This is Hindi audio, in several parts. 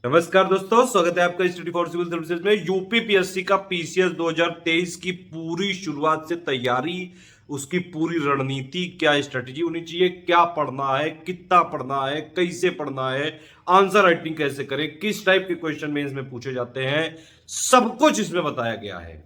नमस्कार दोस्तों, स्वागत है आपका स्टडी फॉर सिविल सर्विसेज में। यूपीपीएससी का पीसीएस 2023 की पूरी शुरुआत से तैयारी, उसकी पूरी रणनीति, क्या स्ट्रेटजी होनी चाहिए, क्या पढ़ना है, कितना पढ़ना है, कैसे पढ़ना है, आंसर राइटिंग कैसे करें, किस टाइप के क्वेश्चन मेंस में पूछे जाते हैं, सब कुछ इसमें बताया गया है।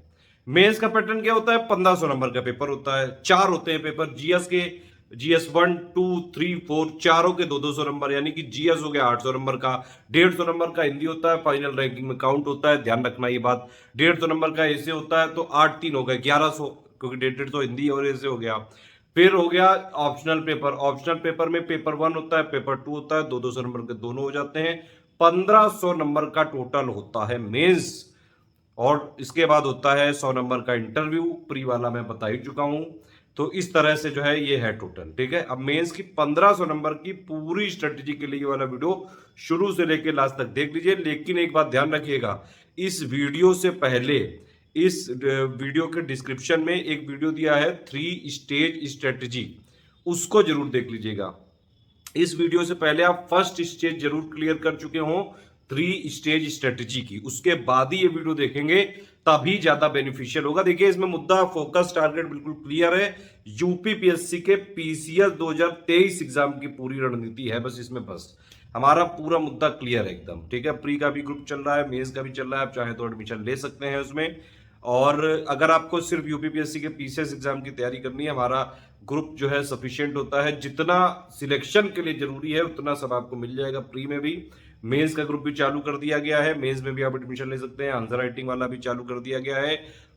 मेंस का पैटर्न क्या होता है? 1500 नंबर का पेपर होता है, 4 होते हैं पेपर जीएस के। जीएस 1, 2, 3, 4 चारों के 200 नंबर, यानी कि जीएस हो गया 800 नंबर का। 150 नंबर का हिंदी होता है, फाइनल रैंकिंग में काउंट होता है, ध्यान रखना ये बात। 150 नंबर का ऐसे होता है, तो 8 3 हो गए 1100, क्योंकि 150 तो हिंदी और ऐसे हो गया। फिर हो गया ऑप्शनल पेपर। ऑप्शनल पेपर में पेपर 1 होता है, पेपर 2 होता है, 200 नंबर के दोनों हो जाते हैं। 1500 नंबर का टोटल होता है मेंस, और इसके बाद होता है 100 नंबर का इंटरव्यू। प्री वाला मैं बता ही चुका हूं। तो इस तरह से जो है ये है टोटल, ठीक है। अब मेंस की 1500 नंबर की पूरी स्ट्रेटेजी के लिए वाला वीडियो शुरू से लेकर लास्ट तक देख लीजिए। लेकिन एक बात ध्यान रखिएगा, इस वीडियो से पहले इस वीडियो के डिस्क्रिप्शन में एक वीडियो दिया है 3 स्टेज स्ट्रेटेजी, उसको जरूर देख लीजिएगा। इस वीडियो से पहले आप फर्स्ट स्टेज जरूर क्लियर कर चुके हो 3 स्टेज स्ट्रेटेजी की, उसके बाद ही ये वीडियो देखेंगे तभी ज्यादा बेनिफिशियल होगा। देखिए इसमें मुद्दा, फोकस, टारगेट बिल्कुल क्लियर है। यूपीपीएससी के पीसीएस 2023 एग्जाम की पूरी रणनीति है, बस इसमें बस हमारा पूरा मुद्दा क्लियर है एकदम, ठीक है। प्री का भी ग्रुप चल रहा है, मेंस का भी चल रहा है, आप चाहे तो एडमिशन ले सकते हैं उसमें। और अगर आपको सिर्फ यूपीपीएससी के पीसीएस एग्जाम की तैयारी करनी है, हमारा ग्रुप जो है सफिशिएंट होता है। जितना सिलेक्शन के लिए जरूरी है उतना सब आपको मिल जाएगा प्री में भी। मेंस का ग्रुप भी चालू कर दिया गया है, मेंस में भी आप एडमिशन ले सकते हैं। आंसर राइटिंग वाला भी चालू कर दिया गया है,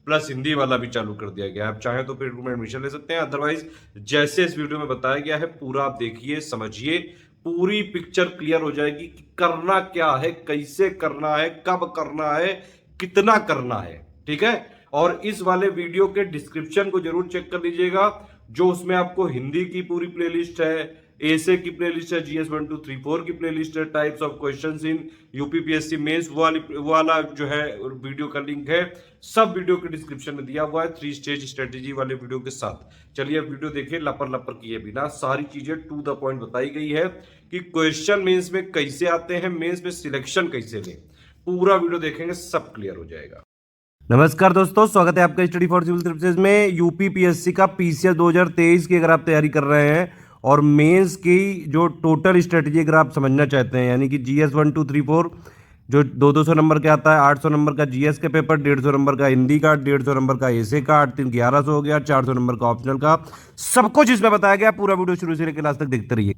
प्लस हिंदी वाला भी चालू कर दिया गया है। आप चाहें तो फिर में एडमिशन ले सकते हैं। अदरवाइज जैसे इस वीडियो में बताया गया है पूरा आप देखिए, समझिए, पूरी पिक्चर क्लियर हो जाएगी कि करना क्या है, कैसे करना है, कब करना है, कितना करना है, ठीक है। और इस वाले वीडियो के डिस्क्रिप्शन को जरूर चेक कर लीजिएगा, जो उसमें आपको हिंदी की पूरी प्लेलिस्ट है, एसे की प्लेलिस्ट है, जीएस 1 2 3 4 की प्लेलिस्ट है, types of questions in UPPSC mains वाला जो है वीडियो का लिंक है, सब वीडियो के डिस्क्रिप्शन में दिया हुआ है 3 स्टेज स्ट्रेटेजी वाले वीडियो के साथ। चलिए अब वीडियो देखिए, लपर लपर किए बिना सारी चीजें टू द पॉइंट बताई गई है कि क्वेश्चन मेंस में कैसे आते हैं, मेंस में सिलेक्शन कैसे लें। पूरा वीडियो देखेंगे सब क्लियर हो जाएगा। नमस्कार दोस्तों, स्वागत है आपका स्टडी फॉर सिविल सर्विसेज में। यूपीपीएससी का पीसीएस 2023 की अगर आप तैयारी कर रहे हैं और मेंस की जो टोटल स्ट्रेटजी अगर आप समझना चाहते हैं, यानी कि जीएस 1 2 3 4 जो 200 नंबर का आता है, 800 नंबर का जीएस के पेपर, 150 नंबर का हिंदी का, 150 नंबर का एसे का, 8 3 1100 हो गया, 400 नंबर का ऑप्शनल का, सब कुछ इसमें बताया गया। पूरा वीडियो शुरू से लेकर लास्ट तक देखते रहिए।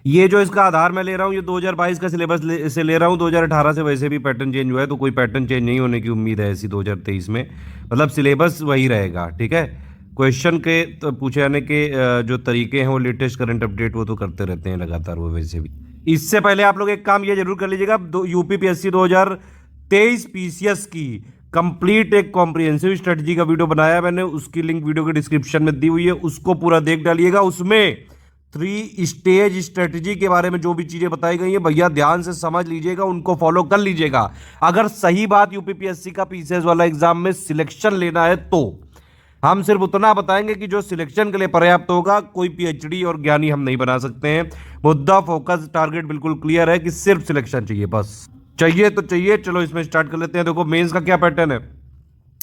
ये जो इसका आधार मैं ले रहा हूँ, ये 2022 का सिलेबस से ले रहा हूँ। 2018 से वैसे भी पैटर्न चेंज हुआ है, तो कोई पैटर्न चेंज नहीं होने की उम्मीद है ऐसी 2023 में, मतलब सिलेबस वही रहेगा, ठीक है। क्वेश्चन के तो पूछे जाने के जो तरीके हैं वो लेटेस्ट करंट अपडेट वो तो करते रहते हैं लगातार वो वैसे भी। इससे पहले आप लोग एक काम ये जरूर कर लीजिएगा, यूपीपीएससी 2023 पीसीएस की कंप्लीट एक कॉम्प्रिहेंसिव स्ट्रेटजी का वीडियो बनाया है मैंने, उसकी लिंक वीडियो के डिस्क्रिप्शन में दी हुई है, उसको पूरा देख डालिएगा। उसमें 3 स्टेज स्ट्रेटजी के बारे में जो भी चीजें बताई गई हैं भैया ध्यान से समझ लीजिएगा, उनको फॉलो कर लीजिएगा। अगर सही बात यूपीपीएससी का पीसीएस वाला एग्जाम में सिलेक्शन लेना है तो हम सिर्फ उतना बताएंगे कि जो सिलेक्शन के लिए पर्याप्त होगा। कोई पीएचडी और ज्ञानी हम नहीं बना सकते हैं। मुद्दा, फोकस, टारगेट बिल्कुल क्लियर है कि सिर्फ सिलेक्शन चाहिए, बस चाहिए तो चाहिए। चलो इसमें स्टार्ट कर लेते हैं। देखो मेंस का क्या पैटर्न है।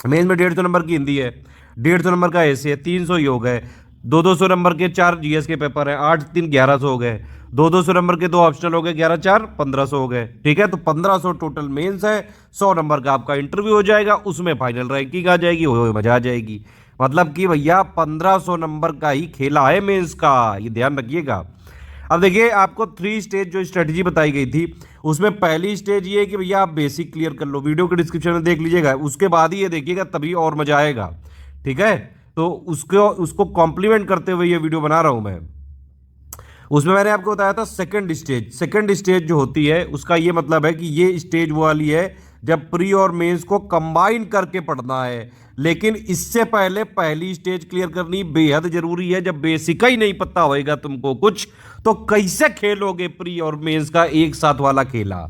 मेंस में 150 नंबर की हिंदी है, 150 नंबर का एसे है, 300 ही हो गए, 200 नंबर के 4 जीएस के पेपर हैं, 8 3 1100 हो गए, 200 नंबर के 2 ऑप्शनल हो गए, 11 4 1500 हो गए, ठीक है। तो 1500 टोटल मेंस है। 100 नंबर का आपका इंटरव्यू हो जाएगा, उसमें फाइनल रैंकिंग आ जाएगी, हो मजा आ जाएगी। मतलब कि भैया 1500 नंबर का ही खेला है मेंस का, ये ध्यान रखिएगा। अब देखिए आपको 3 स्टेज जो स्ट्रेटजी बताई गई थी, उसमें पहली स्टेज ये है कि भैया आप बेसिक क्लियर कर लो, वीडियो के डिस्क्रिप्शन में देख लीजिएगा, उसके बाद ही ये देखिएगा तभी और मजा आएगा, ठीक है। तो उसको कॉम्प्लीमेंट करते हुए ये वीडियो बना रहा हूं मैं। उसमें मैंने आपको बताया था सेकंड स्टेज जो होती है उसका ये मतलब है कि ये स्टेज वो वाली है जब प्री और मेंस को कंबाइन करके पढ़ना है। लेकिन इससे पहले पहली स्टेज क्लियर करनी बेहद जरूरी है। जब बेसिक ही नहीं पता होएगा तुमको कुछ, तो कैसे खेलोगे प्री और मेंस का एक साथ वाला खेला।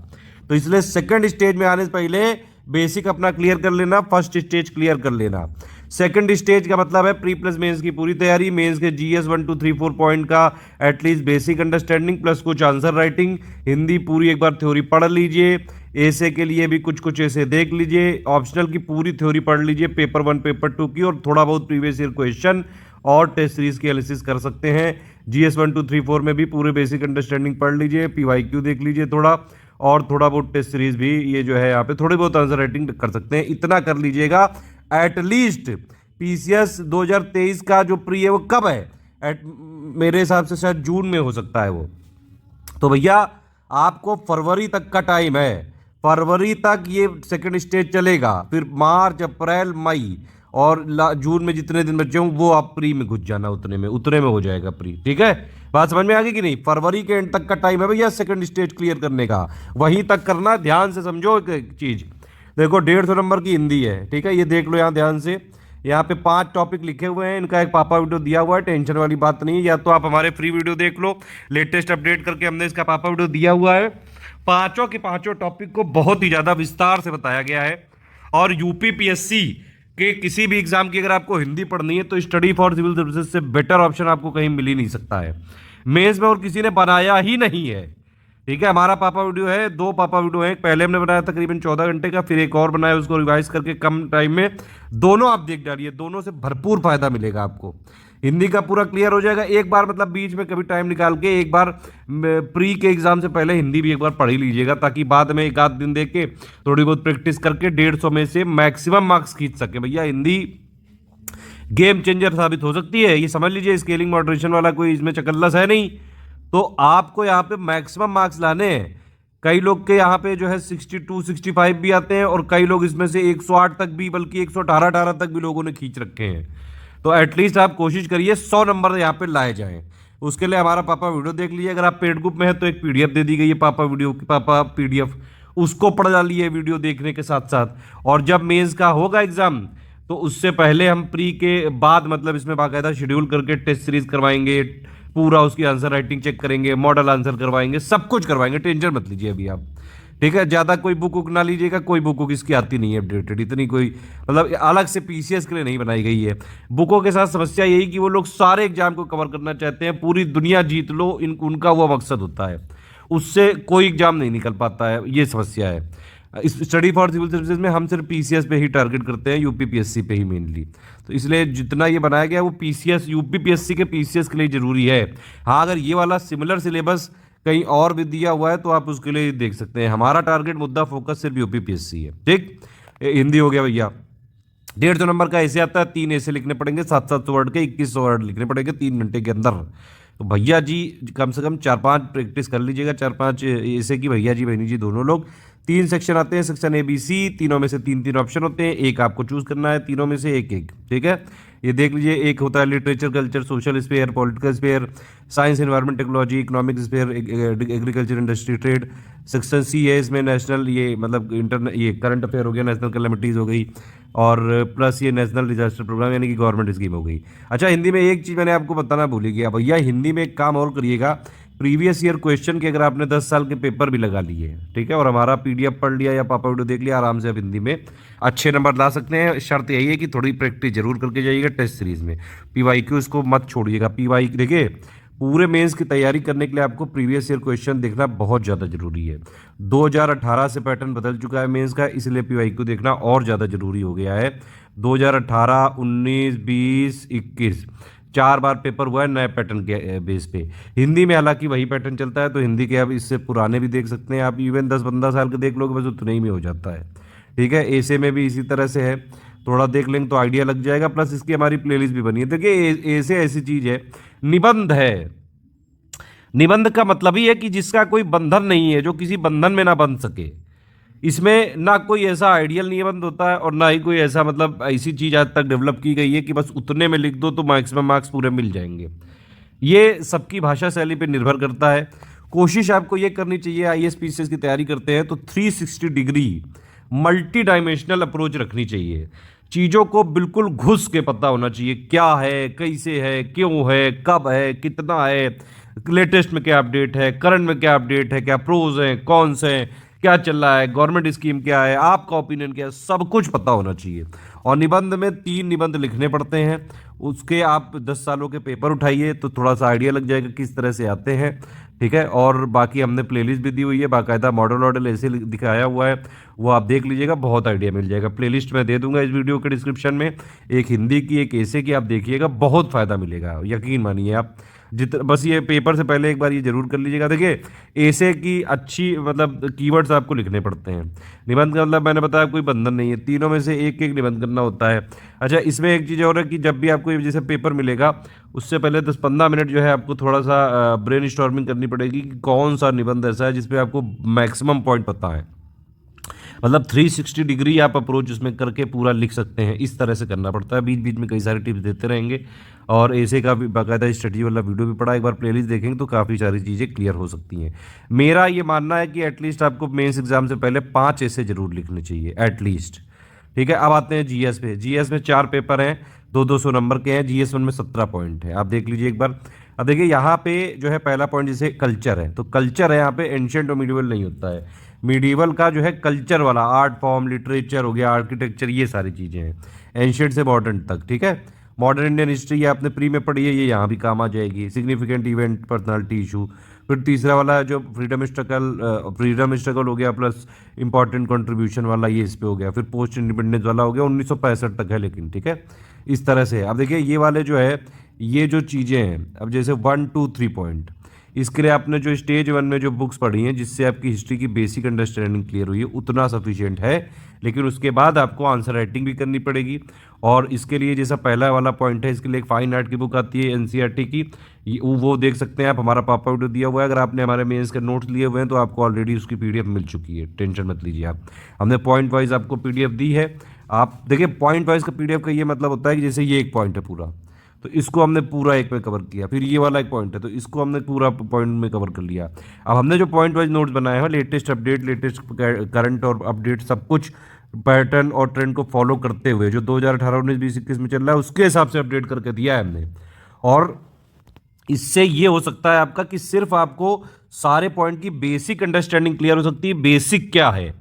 तो इसलिए सेकंड स्टेज में आने से पहले बेसिक अपना क्लियर कर लेना, फर्स्ट स्टेज क्लियर कर लेना। सेकंड स्टेज का मतलब है प्री प्लस मेंस की पूरी तैयारी, मेंस के जीएस 1 2 3 4 पॉइंट का एटलीस्ट बेसिक अंडरस्टैंडिंग प्लस कुछ आंसर राइटिंग, हिंदी पूरी एक बार थ्योरी पढ़ लीजिए, ऐसे के लिए भी कुछ कुछ ऐसे देख लीजिए, ऑप्शनल की पूरी थ्योरी पढ़ लीजिए, पेपर 1 पेपर 2 की, और थोड़ा बहुत प्रीवियस ईयर क्वेश्चन और टेस्ट सीरीज की एनालिसिस कर सकते हैं। जीएस 1 2 3 4 में भी पूरे बेसिक अंडरस्टैंडिंग पढ़ लीजिए, पीवाईक्यू देख लीजिए थोड़ा, और थोड़ा बहुत टेस्ट सीरीज भी ये जो है यहाँ पे थोड़ी बहुत आंसर राइटिंग कर सकते हैं। इतना कर लीजिएगा एटलीस्ट। पीसीएस 2023 का जो प्री है वो कब है? मेरे हिसाब से शायद जून में हो सकता है वो। तो भैया आपको फरवरी तक का टाइम है, फरवरी तक ये सेकंड स्टेज चलेगा, फिर मार्च अप्रैल मई और जून में जितने दिन बचे हों वो आप प्री में घुस जाना, उतने में हो जाएगा प्री। ठीक है, बात समझ में आ गई कि नहीं? फरवरी के एंड तक का टाइम है भैया सेकंड स्टेज क्लियर करने का, वहीं तक करना। ध्यान से समझो एक चीज, देखो 150 नंबर की हिंदी है, ठीक है, ये देख लो यहाँ ध्यान से, यहाँ पे 5 टॉपिक लिखे हुए हैं, इनका एक पापा वीडियो दिया हुआ है, टेंशन वाली बात नहीं है। या तो आप हमारे फ्री वीडियो देख लो, लेटेस्ट अपडेट करके हमने इसका पापा वीडियो दिया हुआ है। पांचों के पांचों टॉपिक को बहुत ही ज्यादा विस्तार से बताया गया है। और यूपीपीएससी के किसी भी एग्जाम की अगर आपको हिंदी पढ़नी है तो स्टडी फॉर सिविल सर्विसेज से बेटर ऑप्शन आपको कहीं मिल ही नहीं सकता है। मेंस में और किसी ने बनाया ही नहीं है। ठीक है, हमारा पापा वीडियो है, 2 पापा वीडियो है, पहले हमने बनाया तकरीबन 14 घंटे का, फिर एक और बनाया उसको रिवाइज करके कम टाइम में। दोनों आप देख डालिए, दोनों से भरपूर फायदा मिलेगा आपको। हिंदी का पूरा क्लियर हो जाएगा एक बार, मतलब बीच में कभी टाइम निकाल के एक बार प्री के एग्जाम से पहले हिंदी भी एक बार पढ़ ही लीजिएगा, ताकि बाद में एक आध दिन देख के थोड़ी बहुत प्रैक्टिस करके 150 में से मैक्सिमम मार्क्स खींच सके। भैया हिंदी गेम चेंजर साबित हो सकती है, ये समझ लीजिए। स्केलिंग मॉडरेशन वाला कोई इसमें चकल्लस है नहीं, तो आपको यहाँ पे मैक्सिमम मार्क्स लाने हैं। कई लोग के यहाँ पे जो है 62 65 भी आते हैं, और कई लोग इसमें से 108 तक भी, बल्कि 118 तक भी लोगों ने खींच रखे हैं। तो एटलीस्ट आप कोशिश करिए 100 नंबर यहाँ पे लाए जाएं। उसके लिए हमारा पापा वीडियो देख लीजिए। अगर आप पेड ग्रुप में है तो एक पीडीएफ दे दी गई है पापा वीडियो की, पापा पीडीएफ, उसको पढ़ डालिए वीडियो देखने के साथ साथ। और जब मेंस का होगा एग्जाम तो उससे पहले हम प्री के बाद मतलब इसमें बाकायदा शेड्यूल करके टेस्ट सीरीज करवाएंगे, पूरा उसकी आंसर राइटिंग चेक करेंगे, मॉडल आंसर करवाएंगे, सब कुछ करवाएंगे, टेंशन मत लीजिए अभी आप। ठीक है, ज़्यादा कोई बुक वुक ना लीजिएगा, कोई बुक वुक इसकी आती नहीं है अपडेटेड, इतनी कोई मतलब अलग से पीसीएस के लिए नहीं बनाई गई है। बुकों के साथ समस्या यही कि वो लोग सारे एग्जाम को कवर करना चाहते हैं, पूरी दुनिया जीत लो, उनका वो मकसद होता है, उससे कोई एग्जाम नहीं निकल पाता है, ये समस्या है। इस स्टडी फॉर सिविल सर्विसेज में हम सिर्फ पीसीएस पे ही टारगेट करते हैं, यूपीपीएससी पे ही मेनली। तो इसलिए जितना ये बनाया गया वो पीसीएस यूपीपीएससी के पीसीएस के लिए जरूरी है। हाँ, अगर ये वाला सिमिलर सिलेबस कहीं और भी दिया हुआ है तो आप उसके लिए देख सकते हैं। हमारा टारगेट मुद्दा फोकस सिर्फ यूपीपीएससी है। ठीक, हिंदी हो गया भैया। 150 नंबर का ऐसे आता है, 3 ऐसे लिखने पड़ेंगे, 700 वर्ड के 2100 वर्ड लिखने पड़ेंगे 3 घंटे के अंदर। तो भैया जी कम से कम 4-5 प्रैक्टिस कर लीजिएगा, 4-5 ऐसे की भैया जी बहनी जी दोनों लोग। 3 सेक्शन आते हैं, सेक्शन ABC, तीनों में से 3-3 ऑप्शन होते हैं, एक आपको चूज करना है, तीनों में से एक। ठीक है, ये देख लीजिए। एक होता है literature, culture, social sphere, political sphere, science, environment, technology, economic sphere, agriculture, industry, trade. Section C है, इसमें नेशनल, ये मतलब ये करंट अफेयर हो गया, नेशनल कैलेमिटीज़ हो गई, और प्लस ये नेशनल डिजास्टर प्रोग्राम यानी कि गवर्नमेंट स्कीम हो गई। अच्छा, हिंदी में एक चीज़ मैंने आपको बताना भूल ही गया भैया, हिंदी में एक काम और करिएगा, प्रीवियस ईयर क्वेश्चन के अगर आपने 10 साल के पेपर भी लगा लिए, ठीक है, और हमारा पीडीएफ पढ़ लिया या पापा वीडियो देख लिया, आराम से आप हिंदी में अच्छे नंबर ला सकते हैं। शर्त यही है कि थोड़ी प्रैक्टिस जरूर करके जाइएगा टेस्ट सीरीज में। पीवाईक्यू इसको मत छोड़िएगा। पीवाई देखिए, पूरे मेंस की तैयारी करने के लिए आपको प्रीवियस ईयर क्वेश्चन देखना बहुत ज़्यादा जरूरी है। 2018 से पैटर्न बदल चुका है मेंस का, इसलिए पीवाईक्यू देखना और ज़्यादा जरूरी हो गया है। 2018, 19, 20, 21 4 बार पेपर हुआ है नए पैटर्न के बेस पे। हिंदी में हालांकि वही पैटर्न चलता है, तो हिंदी के अब इससे पुराने भी देख सकते हैं आप, इवन 10-15 साल के देख लोगे बस उतने ही में हो जाता है। ठीक है, ऐसे में भी इसी तरह से है, थोड़ा देख लेंगे तो आइडिया लग जाएगा। प्लस इसकी हमारी प्लेलिस्ट भी बनी है। देखिए ऐसे ऐसी चीज़ है, निबंध है। निबंध का मतलब ही है कि जिसका कोई बंधन नहीं है, जो किसी बंधन में ना बंध सके। इसमें ना कोई ऐसा आइडियल निबंध होता है और ना ही कोई ऐसा मतलब ऐसी चीज़ आज तक डेवलप की गई है कि बस उतने में लिख दो तो मैक्सिमम मार्क्स पूरे मिल जाएंगे। ये सबकी भाषा शैली पे निर्भर करता है। कोशिश आपको ये करनी चाहिए, आईएएस पीसीएस की तैयारी करते हैं तो 360 डिग्री मल्टी डायमेंशनल अप्रोच रखनी चाहिए। चीज़ों को बिल्कुल घुस के पता होना चाहिए, क्या है, कैसे है, क्यों है, कब है, कितना है, लेटेस्ट में क्या अपडेट है, करंट में क्या अपडेट है, क्या प्रोज हैं, कॉन्स हैं, क्या चल रहा है, गवर्नमेंट स्कीम क्या है, आपका ओपिनियन क्या है, सब कुछ पता होना चाहिए। और निबंध में 3 निबंध लिखने पड़ते हैं, उसके आप 10 सालों के पेपर उठाइए तो थोड़ा सा आइडिया लग जाएगा किस तरह से आते हैं। ठीक है, और बाकी हमने प्लेलिस्ट भी दी हुई है, बाकायदा मॉडल वॉडल ऐसे दिखाया हुआ है, वो आप देख लीजिएगा, बहुत आइडिया मिल जाएगा। प्लेलिस्ट मैं दे दूंगा इस वीडियो के डिस्क्रिप्शन में, एक हिंदी की एक ऐसे की, आप देखिएगा बहुत फ़ायदा मिलेगा, यकीन मानिए आप। बस ये पेपर से पहले एक बार ये जरूर कर लीजिएगा। देखिए ऐसे की अच्छी मतलब कीवर्ड्स आपको लिखने पड़ते हैं। निबंध का मतलब मैंने बताया कोई बंधन नहीं है, तीनों में से एक एक निबंध करना होता है। अच्छा, इसमें एक चीज़ और है कि जब भी आपको ये जैसे पेपर मिलेगा उससे पहले 10-15 मिनट जो है आपको थोड़ा सा ब्रेन स्टॉर्मिंग करनी पड़ेगी कि कौन सा निबंध ऐसा है जिसपे आपको मैक्सिमम पॉइंट पता है। मतलब 360 डिग्री आप अप्रोच उसमें करके पूरा लिख सकते हैं, इस तरह से करना पड़ता है। बीच बीच में कई सारे टिप्स देते रहेंगे, और ऐसे का भी बाकायदा स्ट्रेटजी वाला वीडियो भी पड़ा, एक बार प्लेलिस्ट देखेंगे तो काफ़ी सारी चीज़ें क्लियर हो सकती हैं। मेरा ये मानना है कि एटलीस्ट आपको मेंस एग्जाम से पहले 5 ऐसे जरूर लिखने चाहिए एटलीस्ट। ठीक है, अब आते हैं जीएस पे। जीएस में 4 पेपर हैं, 200 नंबर के हैं। जीएस 1 में 17 पॉइंट है, आप देख लीजिए एक बार। अब देखिए यहाँ पे जो है पहला पॉइंट जैसे कल्चर है, तो कल्चर है यहाँ पे, एंशिएंट और मिडिवल नहीं होता है। मिडिवल का जो है कल्चर वाला, आर्ट फॉर्म, लिटरेचर हो गया, आर्किटेक्चर, ये सारी चीज़ें हैं एंशिएंट से मॉडर्न तक। ठीक है, मॉडर्न इंडियन हिस्ट्री ये आपने प्री में पढ़ी है, ये यहाँ भी काम आ जाएगी। Significant event, personality issue. फिर तीसरा वाला जो फ्रीडम स्ट्रगल हो गया प्लस इंपॉर्टेंट कंट्रीब्यूशन वाला, ये इस पे हो गया। फिर पोस्ट इंडिपेंडेंस वाला हो गया, 1965 तक है लेकिन। ठीक है, इस तरह से अब देखिए ये वाले जो है ये जो चीज़ें हैं, अब जैसे 1, 2, 3 पॉइंट, इसके लिए आपने जो स्टेज 1 में जो बुक्स पढ़ी हैं जिससे आपकी हिस्ट्री की बेसिक अंडरस्टैंडिंग क्लियर हुई है उतना सफिशिएंट है। लेकिन उसके बाद आपको आंसर राइटिंग भी करनी पड़ेगी, और इसके लिए जैसा पहला वाला पॉइंट है, इसके लिए एक फाइन आर्ट की बुक आती है एनसीईआरटी की, वो देख सकते हैं आप, हमारा पापा वीडियो दिया हुआ है। अगर आपने हमारे मेंस के नोट्स लिए हुए हैं तो आपको ऑलरेडी उसकी पीडीएफ मिल चुकी है, टेंशन मत लीजिए आप। हमने पॉइंट वाइज आपको पीडीएफ दी है। आप देखिए पॉइंट वाइज का पीडीएफ का ये मतलब होता है कि जैसे ये एक पॉइंट है पूरा, तो इसको हमने पूरा एक में कवर किया। फिर ये वाला एक पॉइंट है तो इसको हमने पूरा पॉइंट में कवर कर लिया। अब हमने जो पॉइंट वाइज नोट्स बनाए हैं, लेटेस्ट अपडेट, लेटेस्ट करंट और अपडेट, सब कुछ पैटर्न और ट्रेंड को फॉलो करते हुए जो 2018, 19, 20, 21 में चल रहा है उसके हिसाब से अपडेट करके दिया है हमने। और इससे ये हो सकता है आपका कि सिर्फ आपको सारे पॉइंट की बेसिक अंडरस्टैंडिंग क्लियर हो सकती है, बेसिक क्या है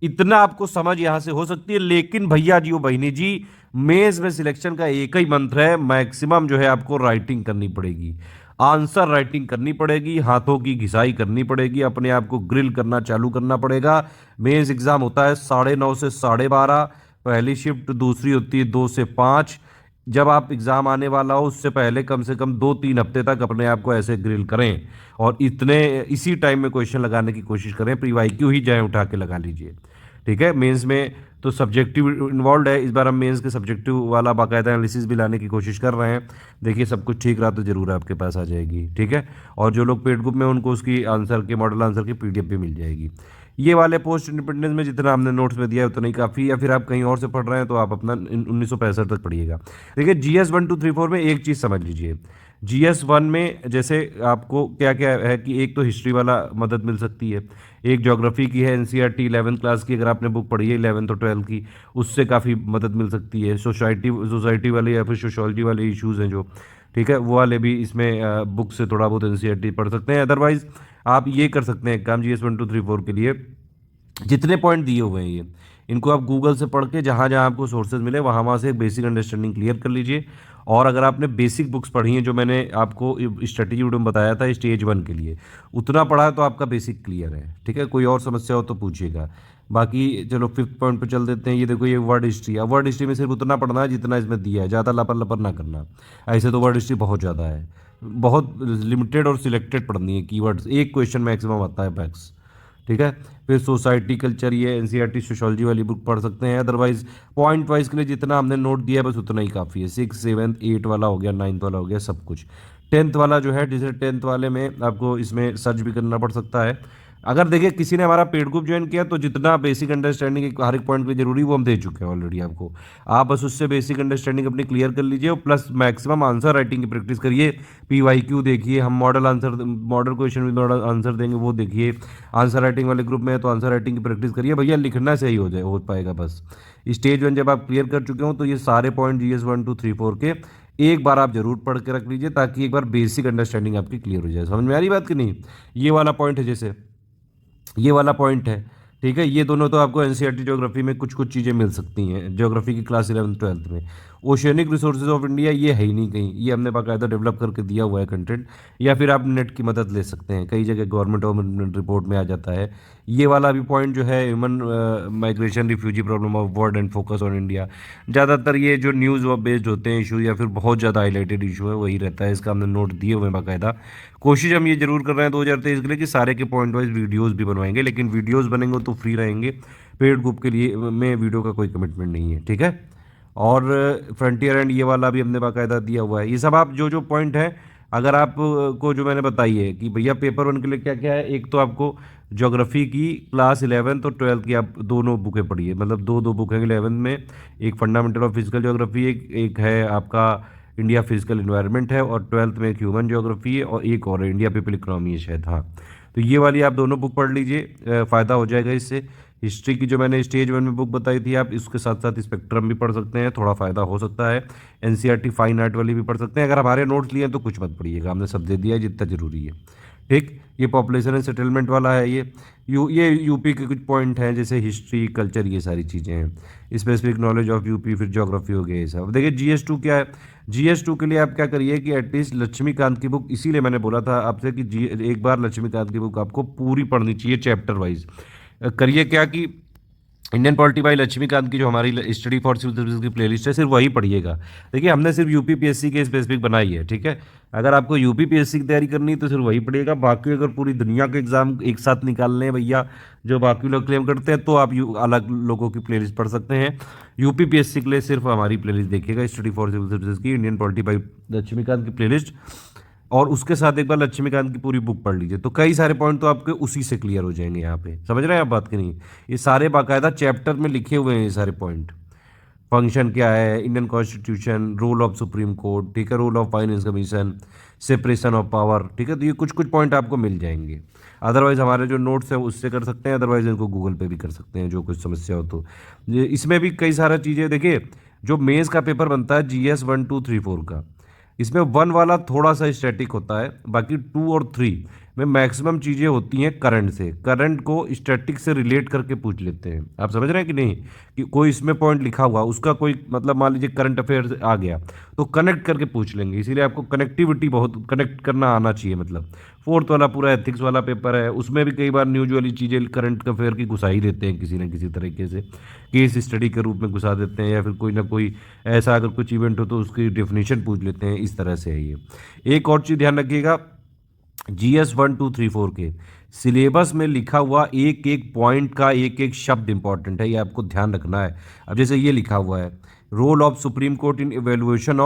इतना आपको समझ यहां से हो सकती है। लेकिन भैया जी, वो बहनी जी, मेंस में सिलेक्शन का एक ही मंत्र है, मैक्सिमम जो है आपको राइटिंग करनी पड़ेगी, आंसर राइटिंग करनी पड़ेगी, हाथों की घिसाई करनी पड़ेगी, अपने आप को ग्रिल करना चालू करना पड़ेगा। मेंस एग्जाम होता है 9:30 से 12:30, पहली शिफ्ट, दूसरी होती है 2 से 5। जब आप एग्ज़ाम आने वाला हो उससे पहले कम से कम 2-3 हफ्ते तक अपने आप को ऐसे ग्रिल करें, और इसी टाइम में क्वेश्चन लगाने की कोशिश करें। प्री वाई क्यू ही जाए उठा के लगा लीजिए। ठीक है, मेंस में तो सब्जेक्टिव इन्वॉल्व है, इस बार हम मेंस के सब्जेक्टिव वाला बाकायदा एनालिसिस भी लाने की कोशिश कर रहे हैं। देखिए सब कुछ ठीक रहा तो जरूर आपके पास आ जाएगी। ठीक है, और जो लोग पेड ग्रुप में उनको उसकी आंसर के मॉडल आंसर की पीडीएफ भी मिल जाएगी। ये वाले पोस्ट इंडिपेंडेंस में जितना हमने नोट्स में दिया है उतना ही काफ़ी, या फिर आप कहीं और से पढ़ रहे हैं तो आप अपना 1965 तक पढ़िएगा। देखिए जीएस 1, 2, 3, 4 में एक चीज़ समझ लीजिए। जीएस 1 में जैसे आपको क्या क्या है कि एक तो हिस्ट्री वाला मदद मिल सकती है, एक ज्योग्राफी की है एनसीईआरटी 11th क्लास की, अगर आपने बुक पढ़ी है 11th और 12th की, उससे काफ़ी मदद मिल सकती है। सोसाइटी वाले या फिर सोशोलॉजी वाले इश्यूज़ हैं जो, ठीक है, वो वाले भी इसमें बुक से थोड़ा बहुत एनसीईआरटी पढ़ सकते हैं। अदरवाइज आप ये कर सकते हैं काम, जीएस 1, 2, 3, 4 के लिए जितने पॉइंट दिए हुए हैं ये, इनको आप गूगल से पढ़ के जहाँ जहाँ आपको सोर्सेज मिले वहाँ वहाँ से एक बेसिक अंडरस्टैंडिंग क्लियर कर लीजिए। और अगर आपने बेसिक बुक्स पढ़ी हैं जो मैंने आपको स्ट्रेटेजी वीडियो में बताया था स्टेज 1 के लिए, उतना पढ़ा है तो आपका बेसिक क्लियर है। ठीक है, कोई और समस्या हो तो पूछिएगा। बाकी चलो 5th पॉइंट पे चल देते हैं। ये देखो, ये वर्ड हिस्ट्री। अब वर्ड हिस्ट्री में सिर्फ उतना पढ़ना है जितना इसमें दिया है, ज़्यादा लपर लपर ना करना। ऐसे तो वर्ड हिस्ट्री बहुत ज़्यादा है, बहुत लिमिटेड और सिलेक्टेड पढ़नी है कीवर्ड्स, एक क्वेश्चन मैक्सिमम आता है मैक्स। ठीक है, फिर सोसाइटी कल्चर, ये एनसीईआरटी सोशोलॉजी वाली बुक पढ़ सकते हैं। अदरवाइज पॉइंट वाइज के लिए जितना हमने नोट दिया है बस उतना ही काफ़ी है। 6, 7, 8 वाला हो गया, 9th वाला हो गया, सब कुछ। 10th वाला जो है, जैसे 10th वाले में आपको इसमें सर्च भी करना पड़ सकता है। अगर देखिए किसी ने हमारा पेड ग्रुप ज्वाइन किया तो जितना बेसिक अंडरस्टैंडिंग हर एक पॉइंट पे जरूरी वो हम दे चुके हैं ऑलरेडी आपको। आप बस उससे बेसिक अंडरस्टैंडिंग अपनी क्लियर कर लीजिए, और प्लस मैक्सिमम आंसर राइटिंग की प्रैक्टिस करिए। पीवाईक्यू देखिए, हम मॉडल क्वेश्चन भी मॉडल आंसर देंगे वो देखिए। आंसर राइटिंग वाले ग्रुप में है तो आंसर राइटिंग की प्रैक्टिस करिए भैया, लिखना सही हो पाएगा बस। स्टेज 1 जब आप क्लियर कर चुके हो तो ये सारे पॉइंट जीएस 1, 2, 3, 4 के एक बार आप जरूर पढ़ के रख लीजिए, ताकि एक बार बेसिक अंडरस्टैंडिंग आपकी क्लियर हो जाए। समझ में आ रही बात कि नहीं? ये वाला पॉइंट है, जैसे ये वाला पॉइंट है। ठीक है, ये दोनों तो आपको एनसीईआरटी ज्योग्राफी में कुछ कुछ चीज़ें मिल सकती हैं ज्योग्राफी की क्लास 11th 12th में। ओशियनिक रिसोर्सेज ऑफ इंडिया ये है ही नहीं कहीं, ये हमने बाकायदा डेवलप करके दिया हुआ है कंटेंट, या फिर आप नेट की मदद ले सकते हैं, कई जगह गवर्नमेंट रिपोर्ट में आ जाता है। ये वाला भी पॉइंट जो है human migration refugee problem of world and focus on India, ज़्यादातर ये जो न्यूज़ बेस्ड होते हैं इशू या फिर बहुत ज़्यादा हाईलाइटेड इशू है वही रहता है, इसका हमने नोट दिए हुए हैं बाकायदा। कोशिश हम ये जरूर कर रहे हैं 2023 के लिए कि सारे के पॉइंट वाइज वीडियोस भी बनवाएंगे, लेकिन वीडियोस बनेंगे तो फ्री रहेंगे, पेड ग्रुप के लिए में वीडियो का कोई कमिटमेंट नहीं है। ठीक है, और फ्रंटियर एंड ये वाला भी हमने बाकायदा दिया हुआ है। ये सब आप जो जो पॉइंट है, अगर आप को जो मैंने बताई है कि भैया पेपर 1 के लिए क्या क्या है, एक तो आपको ज्योग्राफी की क्लास 11th और 12th की आप दोनों बुकें पढ़िए, मतलब दो दो बुक हैं 11th में, एक फंडामेंटल ऑफ फिजिकल ज्योग्राफी, एक है आपका इंडिया फिजिकल इन्वायरमेंट है, और 12th में एक ह्यूमन ज्योग्राफी है, और एक और है इंडिया पीपल इकोनॉमी है शायद। हाँ, तो ये वाली आप दोनों बुक पढ़ लीजिए, फ़ायदा हो जाएगा इससे। हिस्ट्री की जो मैंने स्टेज 1 में बुक बताई थी, आप इसके साथ साथ स्पेक्ट्रम भी पढ़ सकते हैं, थोड़ा फ़ायदा हो सकता है। एनसीईआरटी फाइन आर्ट वाली भी पढ़ सकते हैं। अगर हमारे नोट्स लिए हैं तो कुछ मत पढ़िएगा, हमने सब दे दिया है जितना ज़रूरी है। ठीक, ये पॉपुलेशन एंड सेटलमेंट वाला है। ये यूपी के कुछ पॉइंट हैं, जैसे हिस्ट्री, कल्चर, ये सारी चीज़ें हैं। स्पेसिफिक नॉलेज ऑफ यूपी, फिर ज्योग्राफी हो गया ये सब। देखिए GS2 क्या है, GS2 के लिए आप क्या करिए कि एटलीस्ट लक्ष्मीकांत की बुक, इसीलिए मैंने बोला था आपसे कि एक बार लक्ष्मीकांत की बुक आपको पूरी पढ़नी चाहिए चैप्टर वाइज। करिए क्या कि इंडियन पॉलिटी बाई लक्ष्मीकांत की जो हमारी स्टडी फॉर सिविल सर्विस की प्लेलिस्ट है, सिर्फ वही पढ़िएगा। देखिए हमने सिर्फ यूपीपीएससी के स्पेसिफिक बनाई है। ठीक है, अगर आपको यूपीपीएससी की तैयारी करनी है तो सिर्फ वही पढ़िएगा। बाकी अगर पूरी दुनिया के एग्जाम एक साथ निकालने हैं भैया, जो बाकी लोग क्लेम करते हैं, तो आप अलग लोगों की प्लेलिस्ट पढ़ सकते हैं। यूपीपीएससी के लिए सिर्फ हमारी प्लेलिस्ट देखिएगा, स्टडी फॉर सिविल सर्विसेज की इंडियन पॉलिटी बाई लक्ष्मीकांत की प्लेलिस्ट, और उसके साथ एक बार लक्ष्मीकांत की पूरी बुक पढ़ लीजिए, तो कई सारे पॉइंट तो आपके उसी से क्लियर हो जाएंगे। यहाँ पे समझ रहे हैं आप बात की नहीं? ये सारे बाकायदा चैप्टर में लिखे हुए हैं ये सारे पॉइंट। फंक्शन क्या है, Indian constitution, role of supreme court, ठीक है, role of finance commission, separation of power, ठीक है, तो ये कुछ कुछ पॉइंट आपको मिल जाएंगे। अदरवाइज हमारे जो नोट्स है उससे कर सकते हैं, अदरवाइज इनको गूगल पे भी कर सकते हैं, जो कुछ समस्या हो तो। ये इसमें भी कई सारा चीज़ें देखिए, जो मेंस का पेपर बनता है GS 1 2 3 4 का, इसमें 1 वाला थोड़ा सा स्टैटिक होता है, बाकी 2 और 3 में मैक्सिमम चीज़ें होती हैं करंट से, करंट को स्टैटिक से रिलेट करके पूछ लेते हैं। आप समझ रहे हैं कि नहीं, कि कोई इसमें पॉइंट लिखा हुआ उसका कोई मतलब, मान लीजिए करंट अफेयर आ गया तो कनेक्ट करके पूछ लेंगे, इसीलिए आपको कनेक्टिविटी बहुत कनेक्ट करना आना चाहिए। मतलब 4th वाला पूरा एथिक्स वाला पेपर है, उसमें भी कई बार न्यूज वाली चीज़ें करंट अफेयर की घुसा ही देते हैं किसी न किसी तरीके से, केस स्टडी के रूप में घुसा देते हैं, या फिर कोई ना कोई ऐसा अगर कुछ इवेंट हो तो उसकी डेफिनेशन पूछ लेते हैं, इस तरह से है ये। एक और चीज़ ध्यान रखिएगा, GS 1 2 3 4 के सिलेबस में लिखा हुआ एक एक पॉइंट का एक एक शब्द इंपॉर्टेंट है, ये आपको ध्यान रखना है। अब जैसे ये लिखा हुआ है, role of supreme court in evolution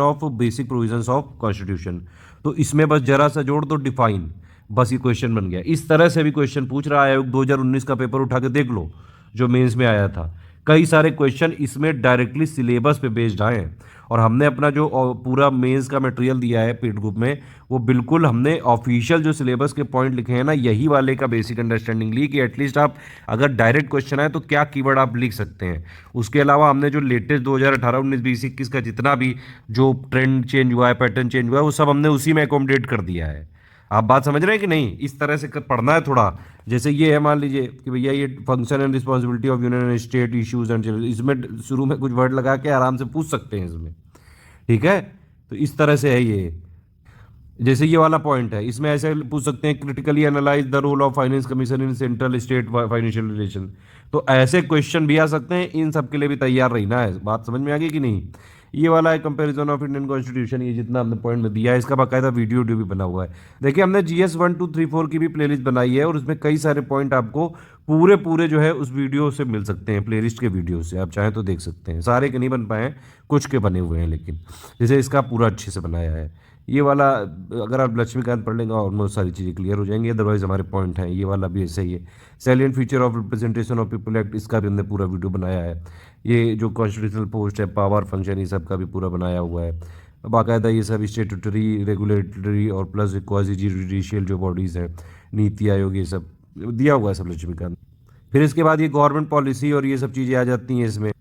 of basic provisions of constitution, तो इसमें बस जरा सा जोड़ दो डिफाइन, बस ये क्वेश्चन बन गया। इस तरह से भी क्वेश्चन पूछ रहा है, 2019 का पेपर उठा के देख लो जो मेंस में आया था, कई सारे क्वेश्चन इसमें डायरेक्टली सिलेबस पे बेस्ड आए हैं। और हमने अपना जो पूरा मेंस का मटेरियल दिया है पेड ग्रुप में, वो बिल्कुल हमने ऑफिशियल जो सिलेबस के पॉइंट लिखे हैं ना, यही वाले का बेसिक अंडरस्टैंडिंग ली कि एटलीस्ट आप अगर डायरेक्ट क्वेश्चन आए तो क्या कीवर्ड आप लिख सकते हैं। उसके अलावा हमने जो लेटेस्ट 2018 19 20 21 का जितना भी जो ट्रेंड चेंज हुआ है, पैटर्न चेंज हुआ है, वो सब हमने उसी में अकोमोडेट कर दिया है। आप बात समझ रहे हैं कि नहीं? इस तरह से पढ़ना है थोड़ा। जैसे ये है, मान लीजिए कि भैया ये function and responsibility of union and state issues and, इसमें शुरू में कुछ वर्ड लगा के आराम से पूछ सकते हैं इसमें। ठीक है, तो इस तरह से है ये। जैसे ये वाला पॉइंट है, इसमें ऐसे पूछ सकते हैं, critically analyse the role of finance commission in central state financial relation, तो ऐसे क्वेश्चन भी आ सकते हैं। इन सब के लिए भी तैयार रहना है। बात समझ में आ गई कि नहीं? ये वाला है कंपैरिजन ऑफ इंडियन कॉन्स्टिट्यूशन, ये जितना हमने पॉइंट में दिया है इसका बाकायदा वीडियो भी बना हुआ है। देखिए हमने GS 1 2 3 4 की भी प्लेलिस्ट बनाई है, और उसमें कई सारे पॉइंट आपको पूरे पूरे जो है उस वीडियो से मिल सकते हैं, प्लेलिस्ट के वीडियो से आप चाहें तो देख सकते हैं। सारे के नहीं बन पाए हैं, कुछ के बने हुए हैं, लेकिन जैसे इसका पूरा अच्छे से बनाया है। ये वाला अगर आप लक्ष्मीकांत पढ़ लेंगे ऑलमोस्ट सारी चीज़ें क्लियर हो जाएंगी। अदरवाइज हमारे पॉइंट हैं, ये वाला भी ऐसा ही है। Salient feature of representation of people act, इसका भी हमने पूरा वीडियो बनाया है। ये जो कॉन्स्टिट्यूशनल पोस्ट है, पावर फंक्शन, ये सब का भी पूरा बनाया हुआ है बाकायदा। ये सब स्टेटूटरी, रेगुलेटरी और प्लस क्वाजी जुडिशियल जो बॉडीज़ हैं, नीति आयोग, ये सब दिया हुआ है सब लक्ष्मीकांत। फिर इसके बाद ये गवर्नमेंट पॉलिसी और ये सब चीज़ें आ जाती हैं इसमें।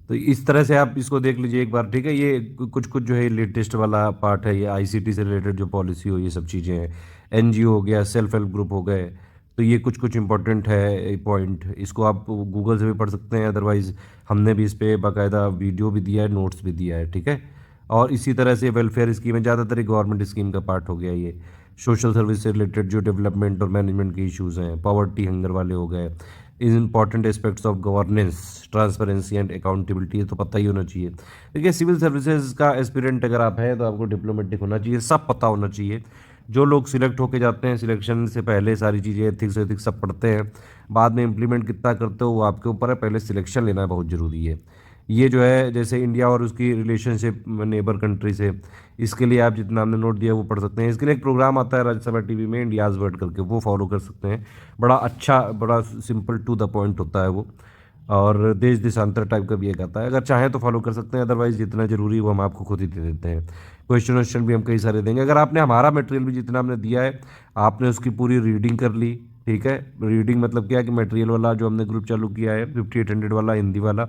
तो इस तरह से आप इसको देख लीजिए एक बार। ठीक है, ये कुछ कुछ जो है लेटेस्ट वाला पार्ट है, ये ICT से रिलेटेड जो पॉलिसी हो, ये सब चीज़ें हैं। NGO हो गया, सेल्फ हेल्प ग्रुप हो गए, तो ये कुछ कुछ इंपॉर्टेंट है पॉइंट, इसको आप गूगल से भी पढ़ सकते हैं, अदरवाइज़ हमने भी इस पे बाकायदा वीडियो भी दिया है, नोट्स भी दिया है, ठीक है। और इसी तरह से वेलफेयर स्कीम है, ज़्यादातर गवर्नमेंट स्कीम का पार्ट हो गया ये। सोशल सर्विस से रिलेटेड जो डेवलपमेंट और मैनेजमेंट के इश्यूज़ हैं, पॉवर्टी हंगर वाले हो गए, important aspects of governance, transparency and accountability, तो पता ही होना चाहिए। देखिए सिविल सर्विसेज का एस्पिरेंट अगर आप हैं तो आपको डिप्लोमेटिक होना चाहिए, सब पता होना चाहिए। जो लोग सिलेक्ट होके जाते हैं, सिलेक्शन से पहले सारी चीज़ें एथिक्स एथिक्स सब पढ़ते हैं, बाद में इंप्लीमेंट कितना करते हो वो आपके ऊपर है, पहले सिलेक्शन लेना बहुत ज़रूरी है। ये जो है जैसे इंडिया और उसकी रिलेशनशिप नेबर कंट्री से, इसके लिए आप जितना हमने नोट दिया वो पढ़ सकते हैं। इसके लिए एक प्रोग्राम आता है राज्यसभा टीवी में, इंडियाज़ वर्ड करके, वो फॉलो कर सकते हैं। बड़ा अच्छा, बड़ा सिंपल टू द पॉइंट होता है वो, और देश देशांतर टाइप का भी एक आता है, अगर चाहें तो फॉलो कर सकते हैं, अदरवाइज जितना जरूरी है वो हम आपको खुद ही दे देते हैं। क्वेश्चन भी हम कई सारे देंगे। अगर आपने हमारा मटेरियल भी जितना हमने दिया है, आपने उसकी पूरी रीडिंग कर ली, ठीक है। रीडिंग मतलब क्या है कि मटेरियल वाला जो हमने ग्रुप चालू किया है 5800 वाला हिंदी वाला,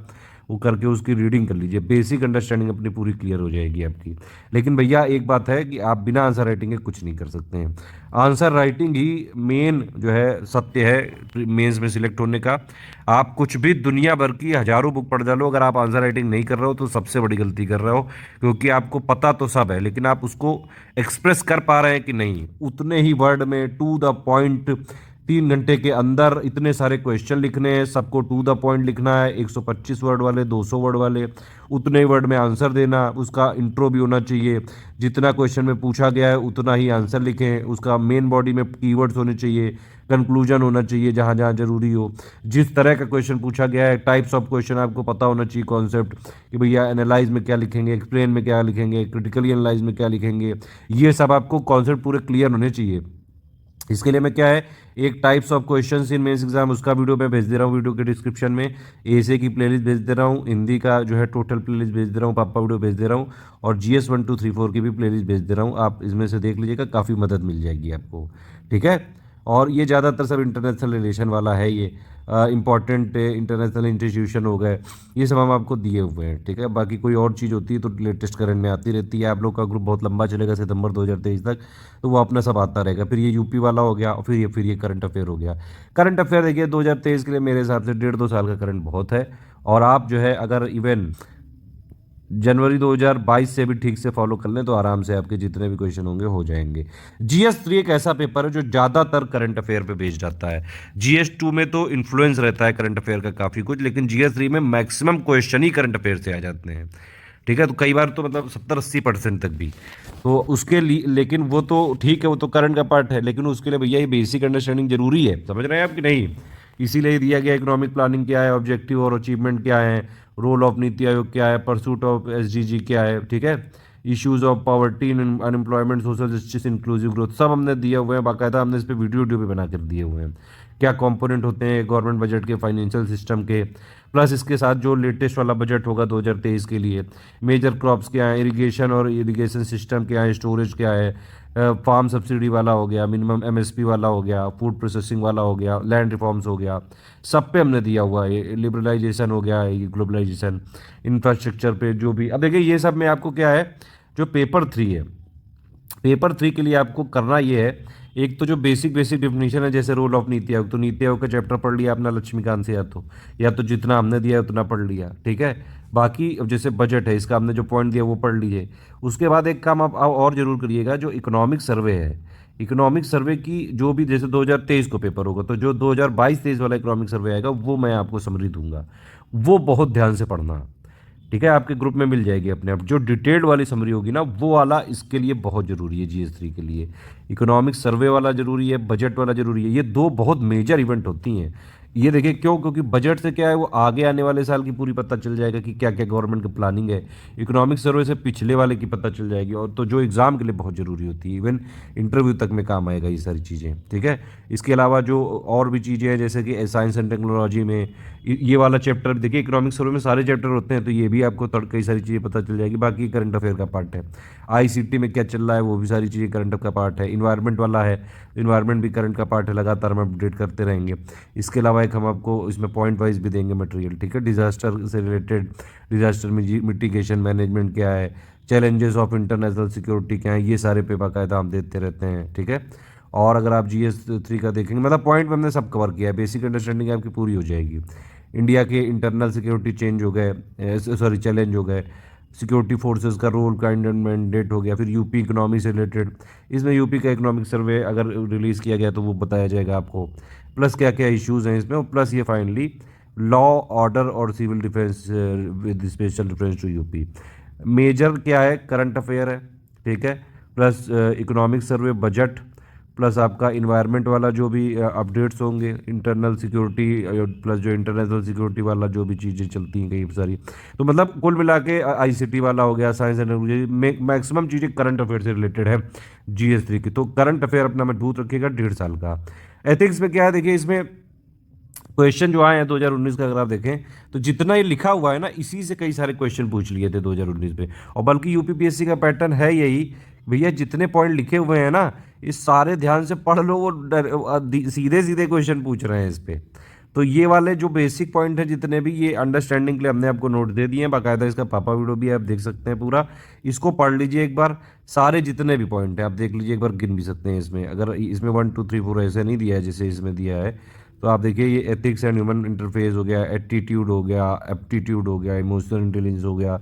वो करके उसकी रीडिंग कर लीजिए, बेसिक अंडरस्टैंडिंग अपनी पूरी क्लियर हो जाएगी आपकी। लेकिन भैया एक बात है कि आप बिना आंसर राइटिंग के कुछ नहीं कर सकते हैं। आंसर राइटिंग ही मेन जो है सत्य है मेंस में सिलेक्ट होने का। आप कुछ भी दुनिया भर की हजारों बुक पढ़ डालो, अगर आप आंसर राइटिंग नहीं कर रहे हो तो सबसे बड़ी गलती कर रहे हो, क्योंकि आपको पता तो सब है लेकिन आप उसको एक्सप्रेस कर पा रहे हैं कि नहीं। उतने ही वर्ड में टू द पॉइंट 3 घंटे के अंदर इतने सारे क्वेश्चन लिखने हैं, सबको टू द पॉइंट लिखना है, 125 वर्ड वाले, 200 वर्ड वाले, उतने ही वर्ड में आंसर देना, उसका इंट्रो भी होना चाहिए, जितना क्वेश्चन में पूछा गया है उतना ही आंसर लिखें, उसका मेन बॉडी में कीवर्ड्स होने चाहिए, कंक्लूजन होना चाहिए जहाँ जहाँ जरूरी हो, जिस तरह का क्वेश्चन पूछा गया है, टाइप्स ऑफ क्वेश्चन आपको पता होना चाहिए, कॉन्सेप्ट कि भैया एनालाइज में क्या लिखेंगे, एक्सप्लेन में क्या लिखेंगे, क्रिटिकली एनालाइज में क्या लिखेंगे, ये सब आपको कॉन्सेप्ट पूरे क्लियर होने चाहिए। इसके लिए मैं क्या है, एक types of questions in mains exam, उसका वीडियो मैं भेज दे रहा हूँ वीडियो के डिस्क्रिप्शन में, एसे की प्लेलिस्ट भेज दे रहा हूँ, हिंदी का जो है टोटल प्लेलिस्ट भेज दे रहा हूँ, पापा वीडियो भेज दे रहा हूँ, और GS 1 2 3 4 की भी प्लेलिस्ट भेज दे रहा हूँ, आप इसमें से देख लीजिएगा, काफ़ी मदद मिल जाएगी आपको, ठीक है। और ये ज़्यादातर सब इंटरनेशनल रिलेशन वाला है, ये इंपॉर्टेंट इंटरनेशनल इंस्टीट्यूशन हो गए, ये सब हम आपको दिए हुए हैं, ठीक है। बाकी कोई और चीज़ होती है तो लेटेस्ट करंट में आती रहती है। आप लोग का ग्रुप बहुत लंबा चलेगा सितंबर 2023 तक, तो वो अपना सब आता रहेगा। फिर ये यूपी वाला हो गया, और फिर ये करंट अफेयर हो गया। करंट अफेयर देखिए 2023 के लिए मेरे हिसाब से 1.5-2 साल का करंट बहुत है, और आप जो है अगर इवन जनवरी 2022 से भी ठीक से फॉलो कर लें तो आराम से आपके जितने भी क्वेश्चन होंगे हो जाएंगे। GS 3 एक ऐसा पेपर है जो ज़्यादातर करंट अफेयर पे बेस्ड जाता है। GS 2 में तो इन्फ्लुएंस रहता है करंट अफेयर का काफ़ी कुछ, लेकिन GS 3 में मैक्सिमम क्वेश्चन ही करंट अफेयर से आ जाते हैं, ठीक है। तो कई बार तो मतलब 70-80% तक भी, तो उसके लिए, लेकिन वो तो ठीक है, वो तो करंट का पार्ट है, लेकिन उसके लिए भैया ये बेसिक अंडरस्टैंडिंग जरूरी है, समझ रहे हैं आप कि नहीं। इसीलिए दिया गया इकोनॉमिक प्लानिंग क्या है, ऑब्जेक्टिव और अचीवमेंट क्या है, रोल ऑफ नीति आयोग क्या है, परसूट ऑफ SDG क्या है, ठीक है। Issues of poverty, unemployment, social justice, inclusive growth, सब हमने दिए हुए हैं, बाकायदा हमने इस पर वीडियो भी बना कर दिए हुए हैं, क्या कंपोनेंट होते हैं गवर्नमेंट बजट के, फाइनेंशियल सिस्टम के, प्लस इसके साथ जो लेटेस्ट वाला बजट होगा 2023 के लिए, मेजर क्रॉप्स क्या है, इरिगेशन और इरिगेशन सिस्टम क्या है, स्टोरेज क्या है, फार्म सब्सिडी वाला हो गया, मिनिमम MSP वाला हो गया, फूड प्रोसेसिंग वाला हो गया, लैंड रिफॉर्म्स हो गया, सब पे हमने दिया हुआ है, लिबरलाइजेशन हो गया, ये ग्लोबलाइजेशन, इंफ्रास्ट्रक्चर पे जो भी। अब देखिए ये सब में आपको क्या है, जो पेपर 3 है, पेपर 3 के लिए आपको करना ये है, एक तो जो बेसिक डिफिनीशन है, जैसे रोल ऑफ नीति आयोग, तो नीति आयोग का चैप्टर पढ़ लिया अपना लक्ष्मीकांत से, या तो जितना हमने दिया उतना पढ़ लिया, ठीक है। बाकी अब जैसे बजट है, इसका हमने जो पॉइंट दिया वो पढ़ लीजिए। उसके बाद एक काम आप और जरूर करिएगा, जो इकोनॉमिक सर्वे है, इकोनॉमिक सर्वे की जो भी, जैसे 2023 को पेपर होगा तो जो 2022-23 वाला इकोनॉमिक सर्वे आएगा वो मैं आपको समरी दूंगा, वो बहुत ध्यान से पढ़ना, ठीक है। आपके ग्रुप में मिल जाएगी अपने आप, जो डिटेल्ड वाली समरी होगी ना वो वाला इसके लिए बहुत ज़रूरी है। GS 3 के लिए इकोनॉमिक सर्वे वाला ज़रूरी है, बजट वाला ज़रूरी है, ये दो बहुत मेजर इवेंट होती हैं। ये देखिए क्यों, क्योंकि बजट से क्या है, वो आगे आने वाले साल की पूरी पता चल जाएगा कि क्या क्या गवर्नमेंट की प्लानिंग है, इकोनॉमिक सर्वे से पिछले वाले की पता चल जाएगी, और तो जो एग्ज़ाम के लिए बहुत ज़रूरी होती है, इवन इंटरव्यू तक में काम आएगा ये सारी चीज़ें, ठीक है। इसके अलावा जो और भी चीज़ें हैं, जैसे कि साइंस एंड टेक्नोलॉजी में ये वाला चैप्टर, देखिए इकोनॉमिक सर्वे में सारे चैप्टर होते हैं, तो ये भी आपको कई सारी चीज़ें पता चल जाएगी। बाकी करंट अफेयर का पार्ट है, ICT में क्या चल रहा है वो भी सारी चीज़ें करंट का पार्ट है। इन्वायरमेंट वाला है, इन्वायरमेंट भी करंट का पार्ट है, लगातार हम अपडेट करते रहेंगे। इसके अलावा एक हम आपको इसमें पॉइंट वाइज भी देंगे मटेरियल, ठीक है। डिजास्टर से रिलेटेड, डिजास्टर मिटिगेशन मैनेजमेंट क्या है, चैलेंजेस ऑफ इंटरनेशनल सिक्योरिटी क्या है, ये सारे पे बाकायदा हम देते रहते हैं, ठीक है। और अगर आप GS3 का देखेंगे, मतलब पॉइंट में हमने सब कवर किया है, बेसिक अंडरस्टैंडिंग आपकी पूरी हो जाएगी। इंडिया के इंटरनल सिक्योरिटी चेंज हो गए, सॉरी चैलेंज हो गए, सिक्योरिटी फोर्सेस का रोल, काइंड एंड मैंडेट हो गया, फिर यूपी इकोनॉमी से रिलेटेड, इसमें यूपी का इकोनॉमिक सर्वे अगर रिलीज़ किया गया तो वो बताया जाएगा आपको, प्लस क्या क्या इश्यूज़ हैं इसमें, और प्लस ये फाइनली लॉ ऑर्डर और civil defence with special reference to UP. Major क्या है, करंट अफेयर है, ठीक है, plus economic survey, budget, plus आपका इन्वायरमेंट वाला जो भी अपडेट्स होंगे, इंटरनल सिक्योरिटी प्लस जो इंटरनेशनल सिक्योरिटी वाला जो भी चीज़ें चलती हैं कई सारी, तो मतलब कुल मिला के ICT वाला हो गया, साइंस एंड टेक्नोलॉजी, मैक्सिमम चीज़ें करंट अफेयर से रिलेटेड है GS3 की। तो करंट अफेयर अपना मजबूत रखिएगा 1.5 साल का। एथिक्स में क्या है, देखिए इसमें क्वेश्चन जो आए हैं 2019 का अगर आप देखें तो जितना ये लिखा हुआ है ना, इसी से कई सारे क्वेश्चन पूछ लिए थे 2019 में, और बल्कि UPPSC का पैटर्न है यही, भैया जितने पॉइंट लिखे हुए हैं ना, इस सारे ध्यान से पढ़ लो, वो सीधे सीधे क्वेश्चन पूछ रहे हैं इस पे। तो ये वाले जो बेसिक पॉइंट है जितने भी, ये अंडरस्टैंडिंग के लिए हमने आपको नोट दे दिए हैं, बाकायदा इसका पापा वीडियो भी आप देख सकते हैं पूरा, इसको पढ़ लीजिए एक बार, सारे जितने भी पॉइंट है आप देख लीजिए एक बार, गिन भी सकते हैं इसमें, अगर इसमें 1 2 3 4 ऐसे नहीं दिया है जैसे इसमें दिया है, तो आप देखिए ये एथिक्स एंड ह्यूमन इंटरफेस हो गया, एटीट्यूड हो गया, एप्टीट्यूड हो गया, इमोशनल इंटेलिजेंस हो गया,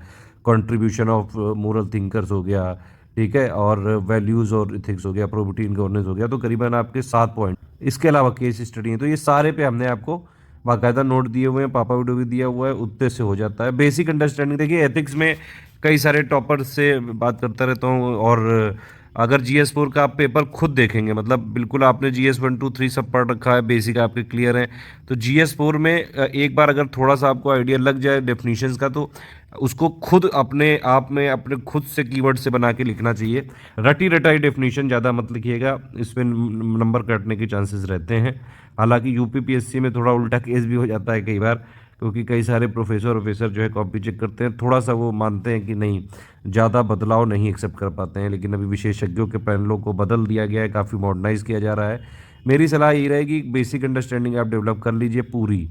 कंट्रीब्यूशन ऑफ मोरल थिंकर्स हो गया, ठीक है, और वैल्यूज़ और इथिक्स हो गया, प्रोबेबिलिटी इन गवर्नेंस हो गया, तो करीबन आपके 7 पॉइंट। इसके अलावा केस स्टडी है, तो ये सारे पे हमने आपको बाकायदा नोट दिए हुए हैं, पापा वीडियो भी दिया हुआ है, उतने से हो जाता है बेसिक अंडरस्टैंडिंग। देखिए एथिक्स में कई सारे टॉपर्स से बात करता रहता हूँ, और अगर GS4 का आप पेपर खुद देखेंगे, मतलब बिल्कुल आपने GS 1 2 3 सब पढ़ रखा है, बेसिक आपके क्लियर है, तो GS4 में एक बार अगर थोड़ा सा आपको आइडिया लग जाए डेफिनेशंस का, तो उसको खुद अपने आप में अपने खुद से कीवर्ड से बना के लिखना चाहिए। रटी रटाई डेफिनेशन ज़्यादा मत लिखिएगा, इसमें नंबर कटने के चांसेस रहते हैं। हालांकि UPPSC में थोड़ा उल्टा केस भी हो जाता है कई बार, क्योंकि कई सारे प्रोफेसर जो है कॉपी चेक करते हैं, थोड़ा सा वो मानते हैं कि नहीं, ज़्यादा बदलाव नहीं एक्सेप्ट कर पाते हैं, लेकिन अभी विशेषज्ञों के पैनलों को बदल दिया गया है, काफ़ी मॉडर्नाइज किया जा रहा है। मेरी सलाह यही रहेगी, बेसिक अंडरस्टैंडिंग आप डेवलप कर लीजिए पूरी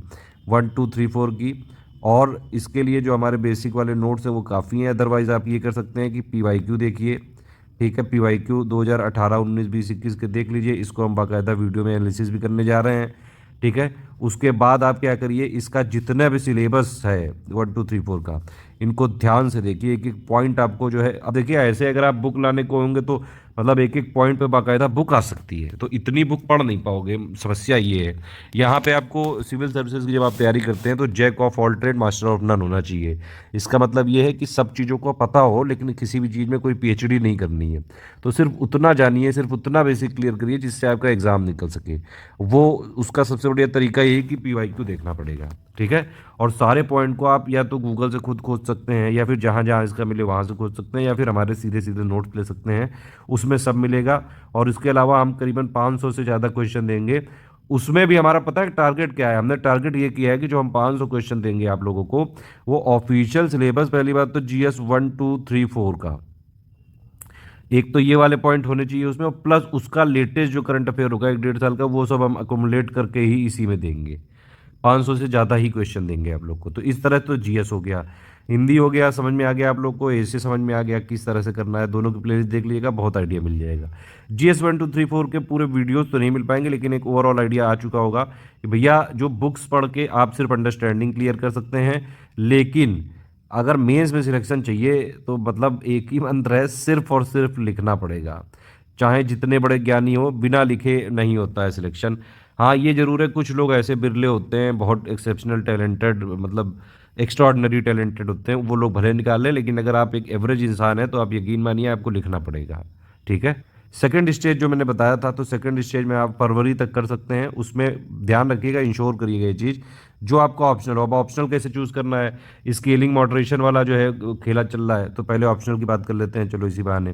1 2 3 4 की, और इसके लिए जो हमारे बेसिक वाले नोट्स हैं वो काफ़ी हैं। अदरवाइज़ आप ये कर सकते हैं कि PYQ देखिए, ठीक है, PYQ 2018, 19, 20, 21 के देख लीजिए, इसको हम बाकायदा वीडियो में एनालिसिस भी करने जा रहे हैं, ठीक है। उसके बाद आप क्या करिए, इसका जितना भी सिलेबस है 1 2 3 4 का, इनको ध्यान से देखिए, एक एक पॉइंट आपको जो है, अब देखिए ऐसे अगर आप बुक लाने को होंगे तो मतलब एक एक पॉइंट पे बाकायदा बुक आ सकती है, तो इतनी बुक पढ़ नहीं पाओगे, समस्या ये है। यहाँ पे आपको सिविल सर्विसेज की जब आप तैयारी करते हैं तो jack of all trade master of none होना चाहिए। इसका मतलब ये है कि सब चीज़ों को पता हो, लेकिन किसी भी चीज़ में कोई PhD नहीं करनी है, तो सिर्फ उतना जानिए, सिर्फ उतना बेसिक क्लियर करिए जिससे आपका एग्ज़ाम निकल सके। वो उसका सबसे बढ़िया तरीका ये है कि PYQ देखना पड़ेगा, ठीक है। और सारे पॉइंट को आप या तो गूगल से खुद खोज सकते हैं, या फिर जहाँ जहाँ इसका मिले वहाँ से खोज सकते हैं, या फिर हमारे सीधे सीधे नोट्स ले सकते हैं, उसमें सब मिलेगा। और इसके अलावा हम करीबन 500 से ज़्यादा क्वेश्चन देंगे, उसमें भी हमारा पता है टारगेट क्या है, हमने टारगेट ये किया है कि जो हम 500 क्वेश्चन देंगे आप लोगों को, वो ऑफिशियल सिलेबस, पहली बात तो GS 1 2 3 4 का, एक तो ये वाले पॉइंट होने चाहिए उसमें, और प्लस उसका लेटेस्ट जो करंट अफेयर होगा 1 1.5 साल का, वो सब हम अकोमोलेट करके ही इसी में देंगे। 500 से ज़्यादा ही क्वेश्चन देंगे आप लोग को। तो इस तरह तो GS हो गया, हिंदी हो गया, समझ में आ गया आप लोग को, ऐसे समझ में आ गया किस तरह से करना है, दोनों की प्लेलिस्ट देख लीजिएगा, बहुत आइडिया मिल जाएगा। GS 1 2 3 4 के पूरे वीडियोस तो नहीं मिल पाएंगे, लेकिन एक ओवरऑल आइडिया आ चुका होगा कि भैया जो बुक्स पढ़ के आप सिर्फ अंडरस्टैंडिंग क्लियर कर सकते हैं, लेकिन अगर मेंस में सिलेक्शन चाहिए तो मतलब एक ही मंत्र है, सिर्फ और सिर्फ लिखना पड़ेगा। चाहे जितने बड़े ज्ञानी हो, बिना लिखे नहीं होता है सिलेक्शन। हाँ ये जरूर है, कुछ लोग ऐसे बिरले होते हैं, बहुत एक्सेप्शनल टैलेंटेड, मतलब एक्स्ट्राऑर्डिनरी टैलेंटेड होते हैं, वो लोग भले निकाल लें, लेकिन अगर आप एक एवरेज इंसान है तो आप यकीन मानिए आपको लिखना पड़ेगा, ठीक है। सेकंड स्टेज जो मैंने बताया था, तो सेकंड स्टेज में आप फरवरी तक कर सकते हैं, उसमें ध्यान रखिएगा, इंश्योर करिएगा ये चीज़, जो आपका ऑप्शनल हो। अब ऑप्शनल कैसे चूज़ करना है, स्केलिंग मॉडरेशन वाला जो है खेला चल रहा है, तो पहले ऑप्शनल की बात कर लेते हैं, चलो इसी बहाने।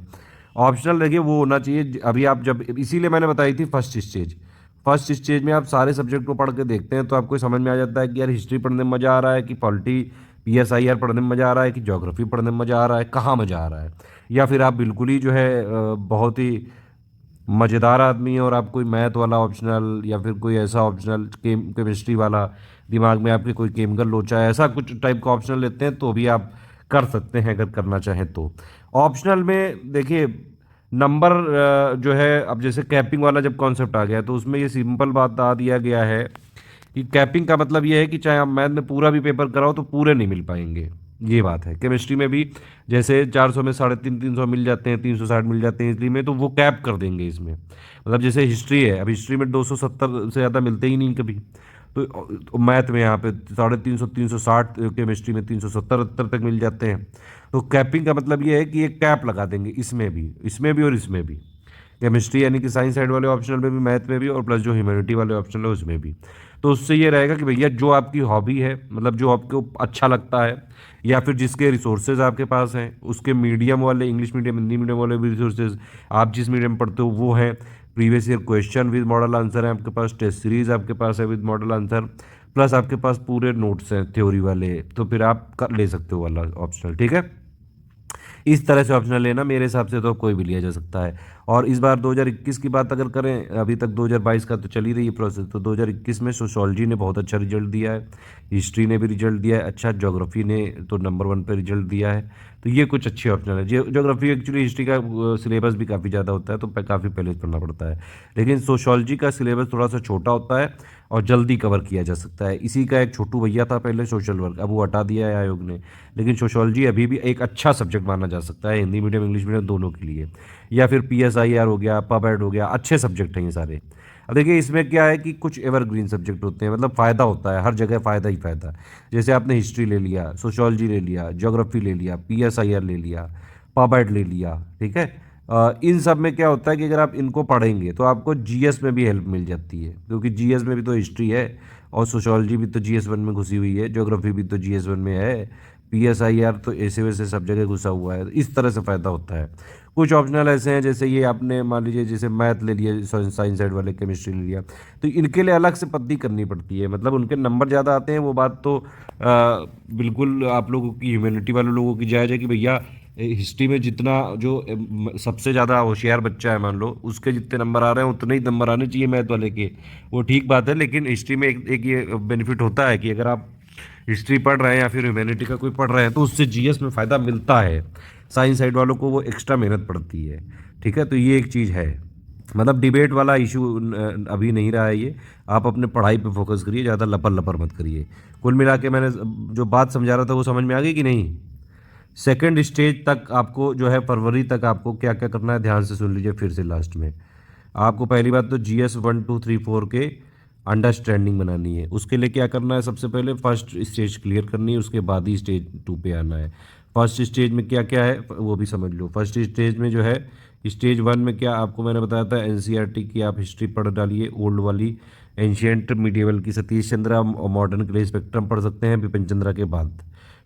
ऑप्शनल देखिए वो होना चाहिए, अभी आप जब, इसीलिए मैंने बताई थी फर्स्ट स्टेज में आप सारे सब्जेक्ट को पढ़ के देखते हैं तो आपको समझ में आ जाता है कि यार हिस्ट्री पढ़ने में मज़ा आ रहा है, कि पॉलिटी PSIR पढ़ने में मज़ा आ रहा है, कि ज्योग्राफी पढ़ने में मज़ा आ रहा है, कहाँ मज़ा आ रहा है। या फिर आप बिल्कुल ही जो है बहुत ही मज़ेदार आदमी है और आप कोई मैथ वाला ऑप्शनल, या फिर कोई ऐसा ऑप्शनल केमिस्ट्री वाला, दिमाग में आपके कोई केमिकल लोचा है, ऐसा कुछ टाइप का ऑप्शनल लेते हैं तो भी आप कर सकते हैं अगर करना चाहें तो। ऑप्शनल में देखिए नंबर जो है, अब जैसे कैपिंग वाला जब कॉन्सेप्ट आ गया तो उसमें ये सिंपल बात बता दिया गया है कि कैपिंग का मतलब ये है कि चाहे आप मैथ में पूरा भी पेपर कराओ तो पूरे नहीं मिल पाएंगे। ये बात है। केमिस्ट्री में भी जैसे 400 में 350 मिल जाते हैं, 360 मिल जाते हैं इजली में, तो वो कैप कर देंगे इसमें। मतलब जैसे हिस्ट्री है, अब हिस्ट्री में 270 से ज़्यादा मिलते ही नहीं कभी। तो मैथ में यहाँ पे 350 360, केमिस्ट्री में 370 70 तक मिल जाते हैं। तो कैपिंग का मतलब ये है कि एक कैप लगा देंगे इसमें भी और इसमें भी। केमिस्ट्री यानी कि साइंस साइड वाले ऑप्शनल में भी, मैथ में भी, और प्लस जो ह्यूमैनिटी वाले ऑप्शनल है उसमें भी। तो उससे ये रहेगा कि भैया जो आपकी हॉबी है, मतलब जो आपको अच्छा लगता है, या फिर जिसके रिसोर्सेज आपके पास हैं, उसके मीडियम वाले, इंग्लिश मीडियम हिंदी मीडियम वाले भी रिसोर्सेज, आप जिस मीडियम पढ़ते हो वो हैं, previous year question with model answer है आपके पास, टेस्ट सीरीज आपके पास है विद मॉडल आंसर, प्लस आपके पास पूरे नोट्स हैं थ्योरी वाले, तो फिर आप कर ले सकते हो वाला ऑप्शनल। ठीक है, इस तरह से ऑप्शनल लेना मेरे हिसाब से तो कोई भी लिया जा सकता है। और इस बार 2021 की बात अगर करें, अभी तक 2022 का तो चल ही रही है प्रोसेस, तो 2021 में सोशोलॉजी ने बहुत अच्छा रिजल्ट दिया है, हिस्ट्री ने भी रिजल्ट दिया है अच्छा, ज्योग्राफी ने तो नंबर 1 पे रिजल्ट दिया है। तो ये कुछ अच्छे ऑप्शनल है। ज्योग्राफी एक्चुअली हिस्ट्री का सिलेबस भी काफ़ी ज़्यादा होता है, तो काफ़ी पहले पढ़ना पड़ता है, लेकिन सोशोलॉजी का सिलेबस थोड़ा सा छोटा होता है और जल्दी कवर किया जा सकता है। इसी का एक छोटू भैया था पहले सोशल वर्क, अब वो हटा दिया है आयोग ने, लेकिन सोशोलॉजी अभी भी एक अच्छा सब्जेक्ट माना जा सकता है हिंदी मीडियम इंग्लिश मीडियम दोनों के लिए। या फिर PSIR हो गया, पबएड हो गया, अच्छे सब्जेक्ट हैं ये सारे। अब देखिए इसमें क्या है कि कुछ एवरग्रीन सब्जेक्ट होते हैं, मतलब फ़ायदा होता है हर जगह, फ़ायदा ही फ़ायदा। जैसे आपने हिस्ट्री ले लिया, सोशोलॉजी ले लिया, ज्योग्राफी ले लिया, PSIR ले लिया, पबएड ले लिया, ठीक है। इन सब में क्या होता है कि अगर आप इनको पढ़ेंगे तो आपको GS में भी हेल्प मिल जाती है, क्योंकि GS में भी तो हिस्ट्री है, और सोशोलॉजी भी तो GS1 में घुसी हुई है, ज्योग्राफी भी तो GS1 में है, PSIR तो ऐसे वैसे सब जगह घुसा हुआ है। तो इस तरह से फ़ायदा होता है। कुछ ऑप्शनल ऐसे हैं, जैसे ये आपने मान लीजिए जैसे मैथ ले लिया, साइंस साइड वाले, केमिस्ट्री ले लिया, तो इनके लिए अलग से पद्धति करनी पड़ती है, मतलब उनके नंबर ज़्यादा आते हैं। वो बात तो बिल्कुल आप लोगों की, ह्यूमैनिटी वाले लोगों की जायज़ है कि भैया हिस्ट्री में जितना जो सबसे ज़्यादा होशियार बच्चा है मान लो, उसके जितने नंबर आ रहे हैं उतने ही नंबर आने चाहिए मैथ वाले के, वो ठीक बात है। लेकिन हिस्ट्री में एक ये बेनिफिट होता है कि अगर आप हिस्ट्री पढ़ रहे हैं या फिर ह्यूमैनिटी का कोई पढ़ रहे हैं तो उससे GS में फ़ायदा मिलता है। साइंस साइड वालों को वो एक्स्ट्रा मेहनत पड़ती है। ठीक है, तो ये एक चीज़ है। मतलब डिबेट वाला इशू अभी नहीं रहा है ये। आप अपने पढ़ाई पे फोकस करिए, ज़्यादा लपर लपर मत करिए। कुल मिला के मैंने जो बात समझा रहा था वो समझ में आ गई कि नहीं? सेकंड स्टेज तक आपको जो है, फरवरी तक आपको क्या क्या करना है ध्यान से सुन लीजिए फिर से लास्ट में। आपको पहली बात तो GS 1 2 3 4 के अंडरस्टैंडिंग बनानी है। उसके लिए क्या करना है, सबसे पहले फर्स्ट स्टेज क्लियर करनी है, उसके बाद ही स्टेज 2 पे आना है। फर्स्ट स्टेज में क्या क्या है वो भी समझ लो। फर्स्ट स्टेज में जो है, स्टेज 1 में क्या आपको मैंने बताया था, NCERT की आप हिस्ट्री पढ़ डालिए, ओल्ड वाली, एंशियंट मिडिएवल की सतीश चंद्रा, मॉडर्न के लिए स्पेक्ट्रम पढ़ सकते हैं बिपिन चंद्रा के बाद।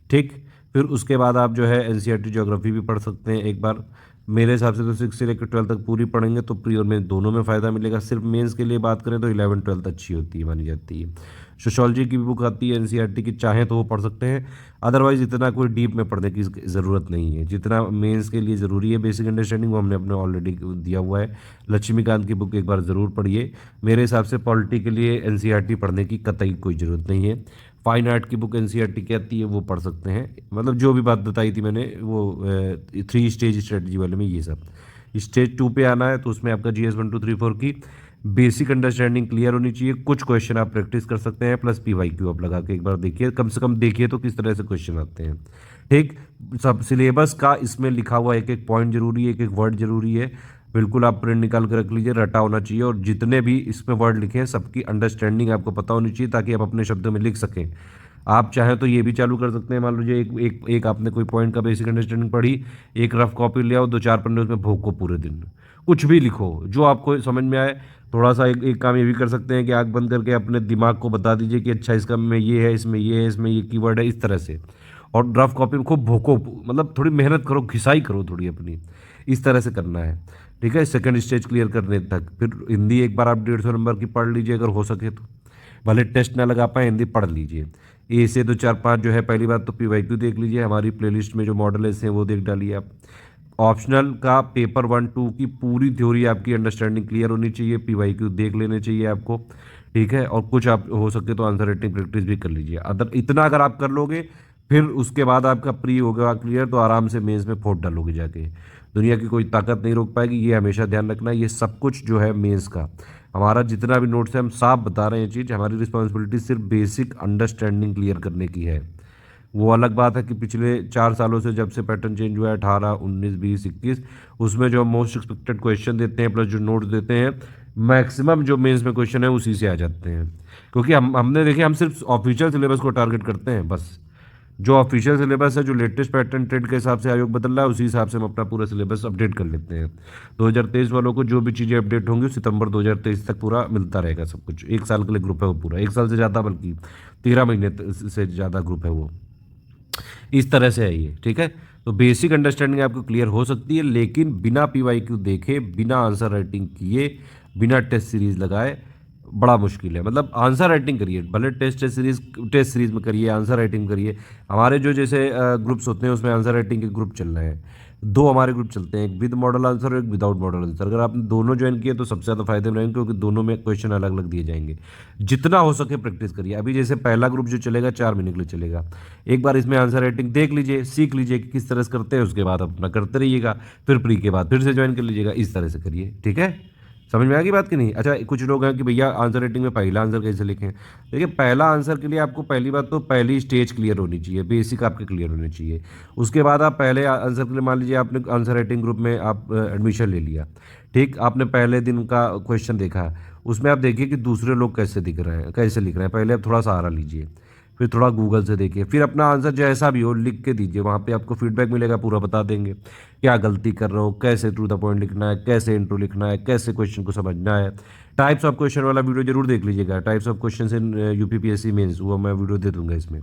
ठीक, फिर उसके बाद आप जो है NCERT ज्योग्राफी भी पढ़ सकते हैं एक बार। मेरे हिसाब से तो 6 से लेकर 12 तक पूरी पढ़ेंगे तो प्री और मेन दोनों में फ़ायदा मिलेगा। सिर्फ मेंस के लिए बात करें तो 11 12 अच्छी होती है, मानी जाती है। सोशोलॉजी की भी बुक आती है NCERT की, चाहें तो वो पढ़ सकते हैं। अदरवाइज इतना कोई डीप में पढ़ने की ज़रूरत नहीं है। जितना मेंस के लिए ज़रूरी है बेसिक अंडरस्टैंडिंग, वो हमने अपने ऑलरेडी दिया हुआ है। लक्ष्मीकांत की बुक एक बार ज़रूर पढ़िए। मेरे हिसाब से पॉलिटी के लिए NCERT पढ़ने की कतई कोई ज़रूरत नहीं है। फाइन आर्ट की बुक NCERT की आती है, वो पढ़ सकते हैं। मतलब जो भी बात बताई थी मैंने वो 3 स्टेज स्ट्रेटजी वाले में ये सब। स्टेज 2 पे आना है तो उसमें आपका GS 1 2 3 4 की बेसिक अंडरस्टैंडिंग क्लियर होनी चाहिए। कुछ क्वेश्चन आप प्रैक्टिस कर सकते हैं, प्लस PYQ आप लगा के एक बार देखिए, कम से कम देखिए तो किस तरह से क्वेश्चन आते हैं। ठीक, सब सिलेबस का इसमें लिखा हुआ एक एक पॉइंट जरूरी है, एक एक वर्ड जरूरी है। बिल्कुल आप प्रिंट निकाल कर रख लीजिए, रटा होना चाहिए। और जितने भी इसमें वर्ड लिखे हैं सबकी अंडरस्टैंडिंग आपको पता होनी चाहिए, ताकि आप अपने शब्दों में लिख सकें। आप चाहें तो ये भी चालू कर सकते हैं, मान लीजिए एक आपने कोई पॉइंट का बेसिक अंडरस्टैंडिंग पढ़ी, एक रफ कॉपी ले आओ, 2 4 पन्ने उसमें भोंको पूरे दिन, कुछ भी लिखो जो आपको समझ में आए। थोड़ा सा एक काम ये भी कर सकते हैं कि आँख बंद करके अपने दिमाग को बता दीजिए कि अच्छा इसका में ये है, इसमें ये है, इसमें ये कीवर्ड है, इस तरह से। और रफ कॉपी में खूब भोंको, मतलब थोड़ी मेहनत करो, घिसाई करो थोड़ी अपनी, इस तरह से करना है। ठीक है, सेकंड स्टेज क्लियर करने तक। फिर हिंदी एक बार आप 150 नंबर की पढ़ लीजिए अगर हो सके तो, भले टेस्ट ना लगा पाए, हिंदी पढ़ लीजिए। ए से 2 4 5 जो है, पहली बात तो PYQ देख लीजिए, हमारी प्लेलिस्ट में जो मॉडल हैं वो देख डालिए आप। ऑप्शनल का पेपर 1 2 की पूरी थ्योरी आपकी अंडरस्टैंडिंग क्लियर होनी चाहिए, PYQ देख लेने चाहिए आपको। ठीक है, और कुछ आप हो सके तो आंसर राइटिंग प्रैक्टिस भी कर लीजिए। इतना अगर आप कर लोगे, फिर उसके बाद आपका प्री होगा क्लियर, तो आराम से मेंस में फोड़ डालोगे जाके। दुनिया की कोई ताकत नहीं रोक पाएगी, ये हमेशा ध्यान रखना। ये सब कुछ जो है मेंस का हमारा जितना भी नोट्स है हम साफ बता रहे हैं। ये चीज़ हमारी रिस्पॉन्सिबिलिटी सिर्फ बेसिक अंडरस्टैंडिंग क्लियर करने की है। वो अलग बात है कि पिछले 4 सालों से जब से पैटर्न चेंज हुआ है 18, 19, 20, 21, उसमें जो मोस्ट एक्सपेक्टेड क्वेश्चन देते हैं प्लस जो नोट्स देते हैं, मैक्सिमम जो मेंस में क्वेश्चन है उसी से आ जाते हैं। क्योंकि हमने देखे हम सिर्फ ऑफिशियल सिलेबस को टारगेट करते हैं बस। जो ऑफिशियल सिलेबस है, जो लेटेस्ट पैटर्न ट्रेंड के हिसाब से आयोग बदल रहा है, उसी हिसाब से हम अपना पूरा सिलेबस अपडेट कर लेते हैं। 2023 वालों को जो भी चीज़ें अपडेट होंगी सितंबर 2023 तक पूरा मिलता रहेगा सब कुछ। 1 साल के लिए ग्रुप है वो पूरा, 1 साल से ज़्यादा, बल्कि 13 महीने से ज़्यादा ग्रुप है वो। इस तरह से है ये, ठीक है। तो बेसिक अंडरस्टैंडिंग आपको क्लियर हो सकती है, लेकिन बिना PYQ देखे, बिना आंसर राइटिंग किए, बिना टेस्ट सीरीज लगाए बड़ा मुश्किल है। मतलब आंसर राइटिंग करिए, भले टेस्ट सीरीज में करिए, आंसर राइटिंग करिए। हमारे जो जैसे ग्रुप्स होते हैं उसमें आंसर राइटिंग के ग्रुप चल रहे हैं, 2 हमारे ग्रुप चलते हैं, एक विद मॉडल आंसर और एक विदाउट मॉडल आंसर। अगर आपने दोनों ज्वाइन किए तो सबसे ज़्यादा फायदे में रहेंगे, क्योंकि दोनों में क्वेश्चन अलग अलग दिए जाएंगे। जितना हो सके प्रैक्टिस करिए। अभी जैसे पहला ग्रुप जो चलेगा 4 महीने के लिए चलेगा, एक बार इसमें आंसर राइटिंग देख लीजिए, सीख लीजिए कि किस तरह से करते हैं, उसके बाद अपना करते रहिएगा। फिर प्री के बाद फिर से ज्वाइन कर लीजिएगा, इस तरह से करिए, ठीक है। समझ में आ गई बात कि नहीं? अच्छा, कुछ लोग हैं कि भैया आंसर राइटिंग में पहला आंसर कैसे लिखें। देखिए, पहला आंसर के लिए आपको पहली बात तो पहली स्टेज क्लियर होनी चाहिए, बेसिक आपके क्लियर होने चाहिए। उसके बाद आप पहले आंसर के लिए, मान लीजिए आपने आंसर राइटिंग ग्रुप में आप एडमिशन ले लिया, ठीक, आपने पहले दिन का क्वेश्चन देखा, उसमें आप देखिए कि दूसरे लोग कैसे दिख रहे हैं, कैसे लिख रहे हैं। पहले आप थोड़ा सहारा लीजिए, फिर थोड़ा गूगल से देखिए, फिर अपना आंसर जैसा भी हो लिख के दीजिए। वहाँ पे आपको फीडबैक मिलेगा, पूरा बता देंगे क्या गलती कर रहे हो, कैसे टू द पॉइंट लिखना है, कैसे इंट्रो लिखना है, कैसे क्वेश्चन को समझना है। टाइप्स ऑफ क्वेश्चन वाला वीडियो जरूर देख लीजिएगा, types of question in UPPSC mains, वो मैं वीडियो दे दूंगा इसमें।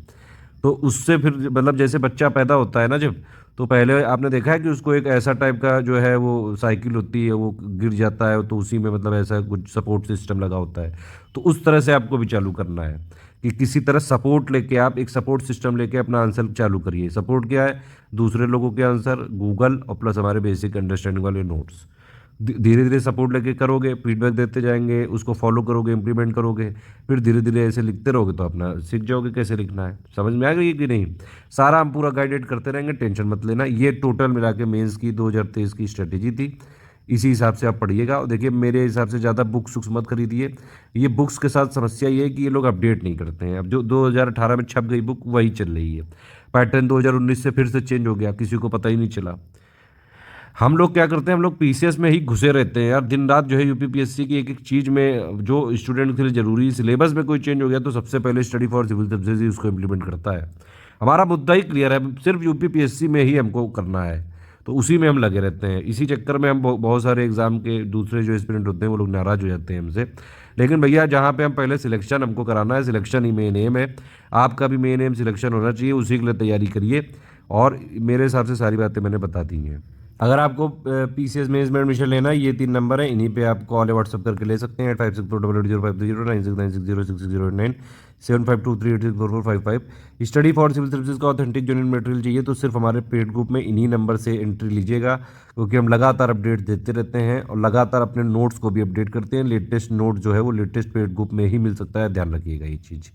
तो उससे फिर मतलब जैसे बच्चा पैदा होता है ना जब, तो पहले आपने देखा है कि उसको एक ऐसा टाइप का जो है वो साइकिल होती है, वो गिर जाता है तो उसी में मतलब ऐसा कुछ सपोर्ट सिस्टम लगा होता है। तो उस तरह से आपको भी चालू करना है कि किसी तरह सपोर्ट लेके आप एक सपोर्ट सिस्टम लेके अपना आंसर चालू करिए। सपोर्ट क्या है? दूसरे लोगों के आंसर, गूगल और प्लस हमारे बेसिक अंडरस्टैंडिंग वाले नोट्स। धीरे धीरे सपोर्ट लेके करोगे, फीडबैक देते जाएंगे, उसको फॉलो करोगे, इंप्लीमेंट करोगे, फिर धीरे धीरे ऐसे लिखते रहोगे तो अपना सीख जाओगे कैसे लिखना है। समझ में आ गई कि नहीं? सारा हम पूरा गाइडेड करते रहेंगे, टेंशन मत लेना। ये टोटल मिला के मेन्स की 2023 की स्ट्रेटेजी थी। इसी हिसाब से आप पढ़िएगा। और देखिए, मेरे हिसाब से ज़्यादा बुक्स मत खरीदिए। ये बुक्स के साथ समस्या ये है कि ये लोग अपडेट नहीं करते हैं। अब जो 2018 में छप गई बुक वही चल रही है। पैटर्न 2019 से फिर से चेंज हो गया, किसी को पता ही नहीं चला। हम लोग क्या करते हैं, हम लोग PCS में ही घुसे रहते हैं यार, दिन रात जो है UPPSC की एक एक चीज़ में जो स्टूडेंट के लिए जरूरी, सिलेबस में कोई चेंज हो गया तो सबसे पहले स्टडी फॉर सिविल सर्विसेज ही उसको इम्प्लीमेंट करता है। हमारा मुद्दा ही क्लियर है, सिर्फ UPPSC में ही हमको करना है, तो उसी में हम लगे रहते हैं। इसी चक्कर में हम बहुत सारे एग्जाम के दूसरे जो एस्पिरेंट होते हैं वो लोग नाराज़ हो जाते हैं हमसे। लेकिन भैया, जहाँ पे हम पहले सिलेक्शन हमको कराना है, सिलेक्शन ही मेन एम है। आपका भी मेन एम सिलेक्शन होना चाहिए, उसी के लिए तैयारी करिए। और मेरे हिसाब से सारी बातें मैंने बता दी हैं। अगर आपको PCS मेंस में एडमिशन लेना है, ये 3 नंबर है, इन्हीं पे आप कॉल या व्हाट्सअप करके ले सकते हैं। 8564880530, 9696060609, 7523864455। स्टडी फॉर सिविल सर्विसेज का ऑथेंटिक जेन्युइन मटेरियल चाहिए तो सिर्फ हमारे पेड ग्रुप में इन्हीं नंबर से एंट्री लीजिएगा, क्योंकि हम लगातार अपडेट देते रहते हैं और लगातार अपने नोट्स को भी अपडेट करते हैं। लेटेस्ट नोट जो है वो लेटेस्ट पेड ग्रुप में ही मिल सकता है, ध्यान रखिएगा ये चीज़।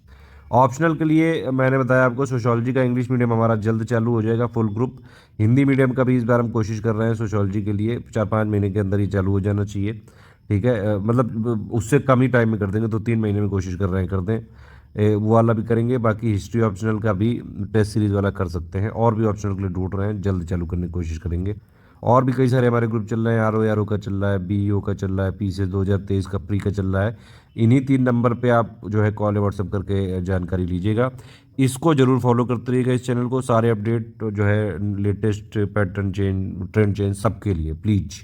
ऑप्शनल के लिए मैंने बताया आपको, सोशोलॉजी का इंग्लिश मीडियम हमारा जल्द चालू हो जाएगा फुल ग्रुप। हिंदी मीडियम का भी इस बार हम कोशिश कर रहे हैं सोशोलॉजी के लिए, 4-5 महीने के अंदर ही चालू हो जाना चाहिए, ठीक है। मतलब उससे कम ही टाइम में कर देंगे, तो 3 महीने में कोशिश कर रहे हैं कर दें। वो वाला भी करेंगे। बाकी हिस्ट्री ऑप्शनल का भी टेस्ट सीरीज़ वाला कर सकते हैं, और भी ऑप्शनल के लिए ढूंढ रहे हैं, जल्द चालू करने की कोशिश करेंगे। और भी कई सारे हमारे ग्रुप चल रहे हैं, RO का चल रहा है, BEO का चल रहा है, PCS 2023 का प्री का चल रहा है। इन्हीं 3 नंबर पे आप जो है कॉल या व्हाट्सअप करके जानकारी लीजिएगा। इसको जरूर फॉलो करते रहिएगा, इस चैनल को। सारे अपडेट जो है latest pattern change, trend change सबके लिए प्लीज़।